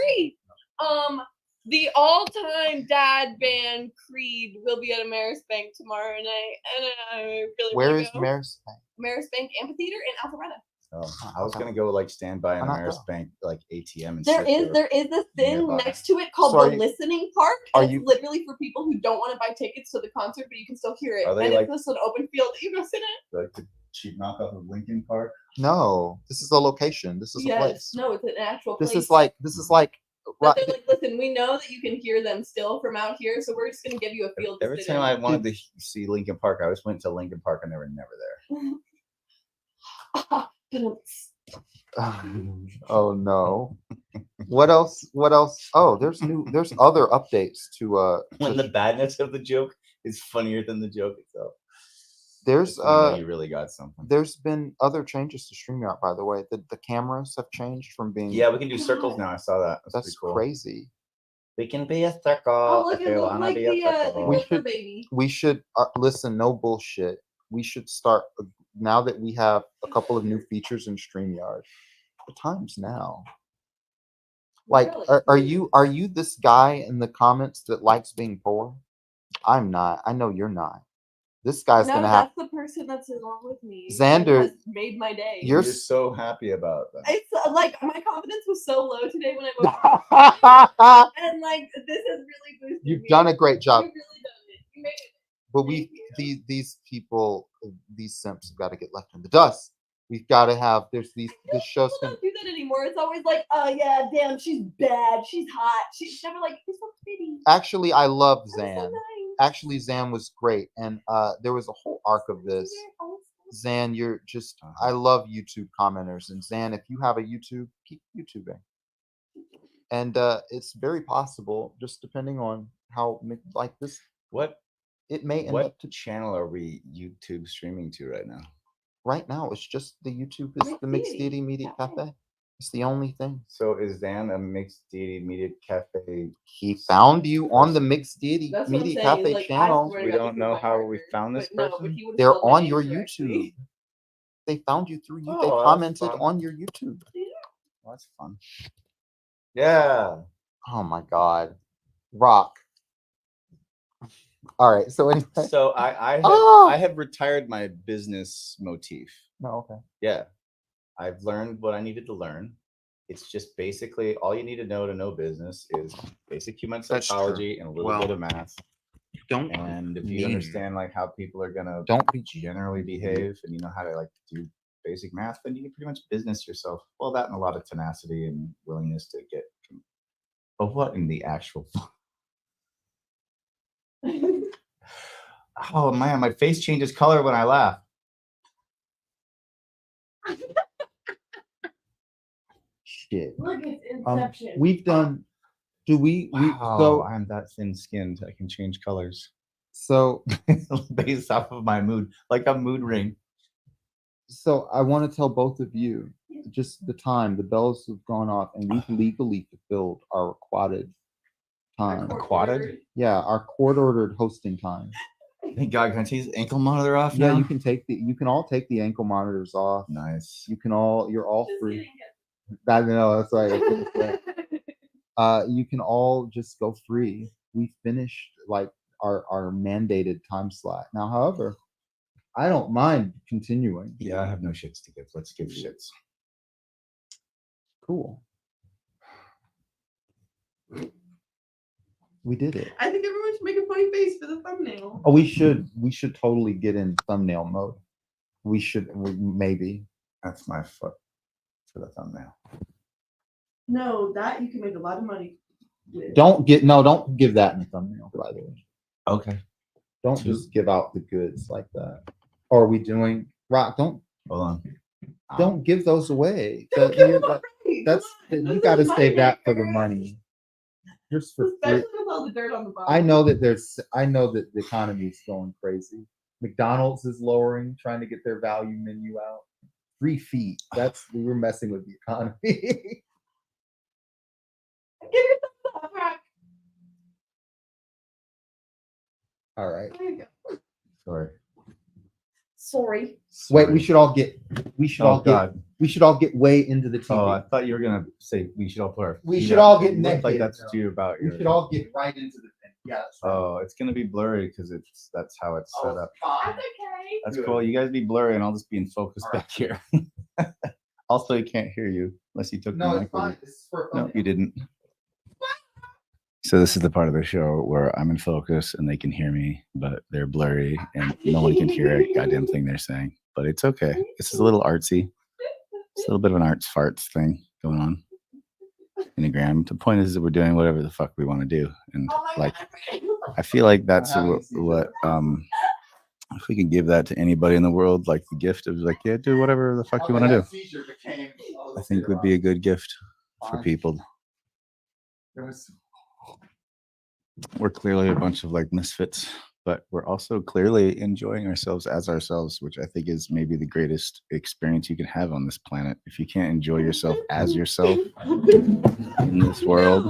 3. The all-time dad band Creed will be at Amerisbank tomorrow night, and I really
Where
want
is
to go.
Maris?
Amerisbank Amphitheater in Alpharetta.
Oh, I was gonna go like stand by an
Why not
Ameris
go?
Bank like ATM and
There
sit
is this thing
nearby.
next to it called
So are
the
you-
Listening Park,
are
and it's
you-
literally for people who don't want to buy tickets to the concert, but you can still hear it.
Are they
And
like-
it's just an open field that you go sit in.
like the cheap knockoff of Lincoln Park.
No, this is a location. This is a
Yes,
place.
no, it's an actual place.
This is like
But
right.
they're like, listen, we know that you can hear them still from out here, so we're just gonna give you a field to
Every
sit
time
in.
I wanted to see Lincoln Park, I always went to Lincoln Park and they were never there.
Oh no. What else? What else? Oh, there's other updates to
When the badness of the joke is funnier than the joke itself.
there's
That's when you know you really got something.
there's been other changes to StreamYard, by the way. The cameras have changed from being
Yeah, we can do circles now. I saw that.
that's
pretty cool.
crazy.
We can be a circle.
Oh, look,
if
it
you
looks
wanna
like
be a
the
circle.
We
Clipper
should-
baby.
We should listen, no bullshit. We should start now that we have a couple of new features in StreamYard. The time's now. Like,
Really?
are you this guy in the comments that likes being poor? I'm not. I know you're not. This guy's
No,
gonna have.
that's the person that's along with me.
Xander,
and has made my day.
you're
You're so happy about that.
It's like my confidence was so low today when I woke up, and like this has really boosted
You've
me.
done a great job.
You've really done it. You made it.
But we
Thank
these people, these simps have got to get left in the dust. We've got to have this show's
People
gonna
don't do that anymore. It's always like, oh yeah, damn, she's bad, she's hot. She's never like, you're so pretty.
actually I love
I'm so
Zan.
nice.
Actually Zan was great, and there was a whole arc of this. Zan, you're just I love YouTube commenters, and Zan, if you have a YouTube, keep YouTubing. And it's very possible, just depending on how like this,
What
it may end
what
up to
channel are we YouTube streaming to right now?
right now. It's just the YouTube is
Mixed
the Mixed
Deity
Deity Media
Cafe.
Cafe. It's the only thing.
So is Zan a mixed deity media cafe?
He found you on the Mixed Deity
That's what I'm
Media
saying,
Cafe
like, I
channel.
swear to
We
God,
don't
this is
know
my
how we
partner,
found this
but no, but
person?
he would've
They're
spelled my
on
name
your
correctly.
YouTube. They found you through you.
Oh,
They
that's
commented
fun.
on your YouTube.
Well, that's fun. Yeah.
Oh my God. Rock. All right. So anyway.
So I
Oh!
have retired my business motif.
No, okay.
Yeah. I've learned what I needed to learn. It's just basically all you need to know business is basic human
That's true.
psychology and a little bit
Well,
of math.
Don't
And if you
mean-
understand like how people are gonna
don't be
generally behave and you know how to like do basic math, then you can pretty much business yourself. Well, that and a lot of tenacity and willingness to get. But what in the actual? Oh man, my face changes color when I laugh.
shit.
Look, it's Inception.
We've done. Do we?
Wow,
So
I'm that thin-skinned. I can change colors
so
based off of my mood, like a mood ring.
so I want to tell both of you just the time. The bells have gone off, and we've legally fulfilled our requited time.
Aquated?
Yeah, our court-ordered hosting time.
Thank God, can I take this ankle monitor off
Yeah,
now?
you can take the. You can all take the ankle monitors off.
Nice.
You can all. You're all
Just
free.
kidding.
I know that's right. You can all just go free. We finished like our mandated time slot. Now, however, I don't mind continuing.
Yeah, I have no shits to give. Let's give shits.
Cool. We did it.
I think everyone should make a funny face for the thumbnail.
Oh, we should totally get in thumbnail mode. We maybe.
That's my foot for the thumbnail.
No, that you can make a lot of money with.
Don't give that in the thumbnail, by the way.
Okay.
Don't just give out the goods like that. Or are we doing Rock?
Hold on.
Don't give those away.
Don't
That-
give
you-
them away.
that's
Come on.
you
This
got to
is my
save that for the
nightmare.
money. Just for free.
Especially with all the dirt on the bottom.
I know that the economy is going crazy. McDonald's is lowering, trying to get their value menu out. 3 feet. We were messing with the economy.
Give yourself
All right.
There you go.
Sorry.
Sorry.
Wait, we should all get. We should
Oh
all get.
God.
We should all get way into the TV.
Oh, I thought you were gonna say we should all put our.
We
feet
should
up.
all get
It looked like
naked.
that's what you about
we
your.
should all get right into the thing. Yeah. That's right.
Oh, it's gonna be blurry because that's how it's set up.
fine.
That's okay.
That's
Good.
cool. You guys be blurry and I'll just be in focus back here. Also, you can't hear you unless you took
No,
the
it's
mic with
fine.
you.
This is for.
No, you didn't. So this is the part of the show where I'm in focus and they can hear me, but they're blurry and no one can hear a goddamn thing they're saying. But it's okay. This is a little artsy. It's a little bit of an arts farts thing going on. Enneagram. The point is that we're doing whatever the fuck we want to do, and like I feel like that's what if we could give that to anybody in the world, like the gift of like, yeah, do whatever the fuck you want to do. I think would be a good gift for people. We're clearly a bunch of like misfits, but we're also clearly enjoying ourselves as ourselves, which I think is maybe the greatest experience you can have on this planet. If you can't enjoy yourself as yourself in this world,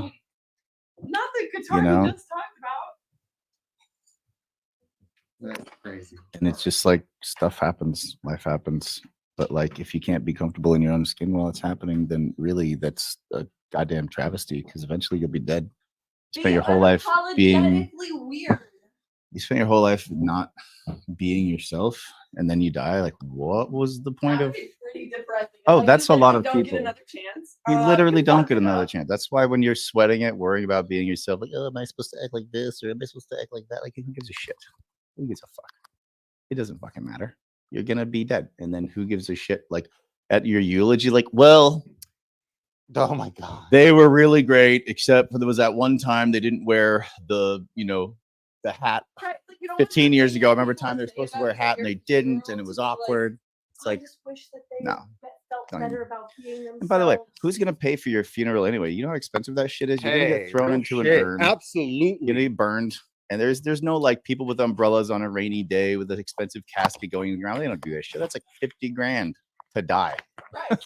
Not the guitar
You know?
we just talked about.
That's crazy.
and it's just like stuff happens, life happens. But like, if you can't be comfortable in your own skin while it's happening, then really that's a goddamn travesty because eventually you'll be dead. You spent your whole life being,
weird.
you spent your whole life not being yourself, and then you die. Like, what was the point of?
Pretty depressing.
Oh,
Like,
that's
you
a lot
said,
of
don't get
people.
another chance.
You literally
you
don't
fucked
get
it
another
up.
chance. That's why when you're sweating it, worrying about being yourself, like, oh, am I supposed to act like this or am I supposed to act like that? Like, who gives a shit? Who gives a fuck? It doesn't fucking matter. You're gonna be dead, and then who gives a shit? Like at your eulogy, like, well,
Oh my god.
they were really great, except for there was that one time they didn't wear the, the hat.
Right, like, you don't
15
want
years
to
ago, I
say
remember
anything
time they were
to
supposed to
say
wear a
about
hat and
your
they didn't,
funeral
and it was
to be like,
awkward. It's
I
like,
just wish that they
no.
felt
Don't
better
even-
about being themselves.
and by the way, who's gonna pay for your funeral anyway? You know how expensive that shit is. You're gonna get thrown into an urn.
Absolutely.
You're gonna be burned. And there's no like people with umbrellas on a rainy day with an expensive casket going in the ground. They don't do that shit. That's like 50 grand to die.
Right.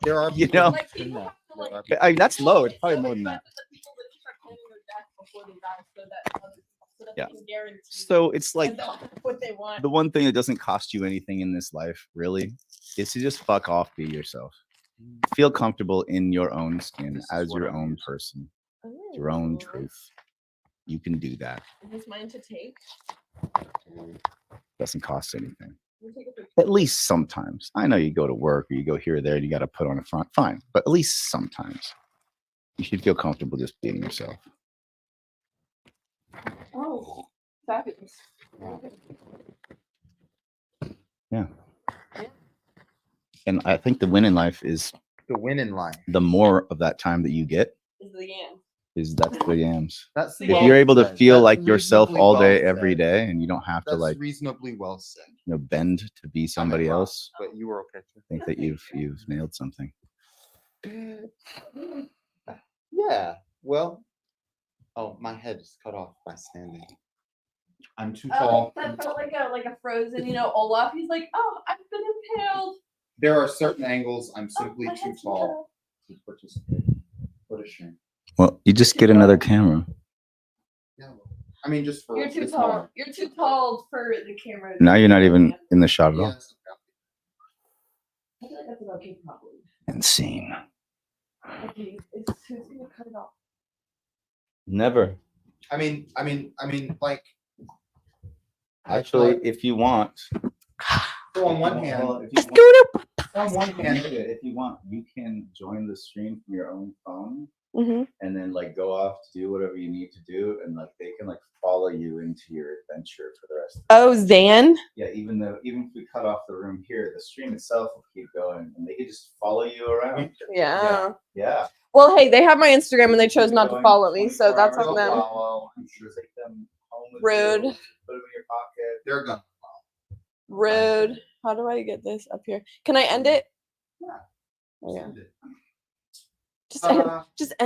There are
You
people
know?
who
Like,
do
people
that.
have to,
There
like,
are people-
I mean, that's low. It's
It's
probably
so
more than that.
expensive that people literally start planning their death before they die so that
Yeah.
they can guarantee
So it's like
that they'll have what they want.
the one thing that doesn't cost you anything in this life, really, is to just fuck off, be yourself. Feel comfortable in your own skin
This is
as
what
your
I'm
own
using.
person, your own
Ooh.
truth. You can do that.
Is this mine to take?
Doesn't cost anything.
Can you take a picture?
At least sometimes. I know you go to work or you go here or there and you got to put on a front. Fine. But at least sometimes you should feel comfortable just being yourself.
Oh, fabulous.
Yeah. And I think the win in life is
The win in life.
the more of that time that you get
Is the yam.
is that's the yams.
That's
If
If you're able to
said.
feel
That's
like yourself
reasonably
all
well
day, every
said.
day, and you don't have to
That's
like,
reasonably well said.
bend to be somebody
wrong.
else,
But you were okay too.
I think that you've nailed something.
Yeah. Well. Oh, my head is cut off by standing. I'm too
Oh,
tall.
that felt like a frozen, Olaf. He's like, oh, I've been impaled.
There are certain angles I'm
Oh,
simply
my
too
head's
tall to participate. What a shame.
Well, you just get another camera.
Yeah. I mean, just for
You're too
this
tall.
moment.
You're too tall for the camera.
Now you're not even in the shot at all.
Yes.
I feel like that's an okay problem.
Insane.
Okay, who's gonna cut it off?
Never.
I mean, like. I
Actually,
thought-
if you want.
so on one hand,
Well, if you want-
on one hand,
if you want, you can join the stream from your own phone
Mm-hmm.
and then like go off to do whatever you need to do, and like they can like follow you into your adventure for the rest of the
Oh,
night.
Zan.
Yeah, even if we cut off the room here, the stream itself will keep going and they can just follow you around.
Yeah.
Yeah.
Well, hey, they have my Instagram and they chose not to
Going
follow me, so
24
that's
hours,
on
they'll
them.
follow. I'm sure take them home with
Rude.
you, put them in your pocket.
they're gonna.
Rude. How do I get this up here? Can I end it?
Yeah.
Oh, yeah.
Send it.
Just end,
Uh,
just end.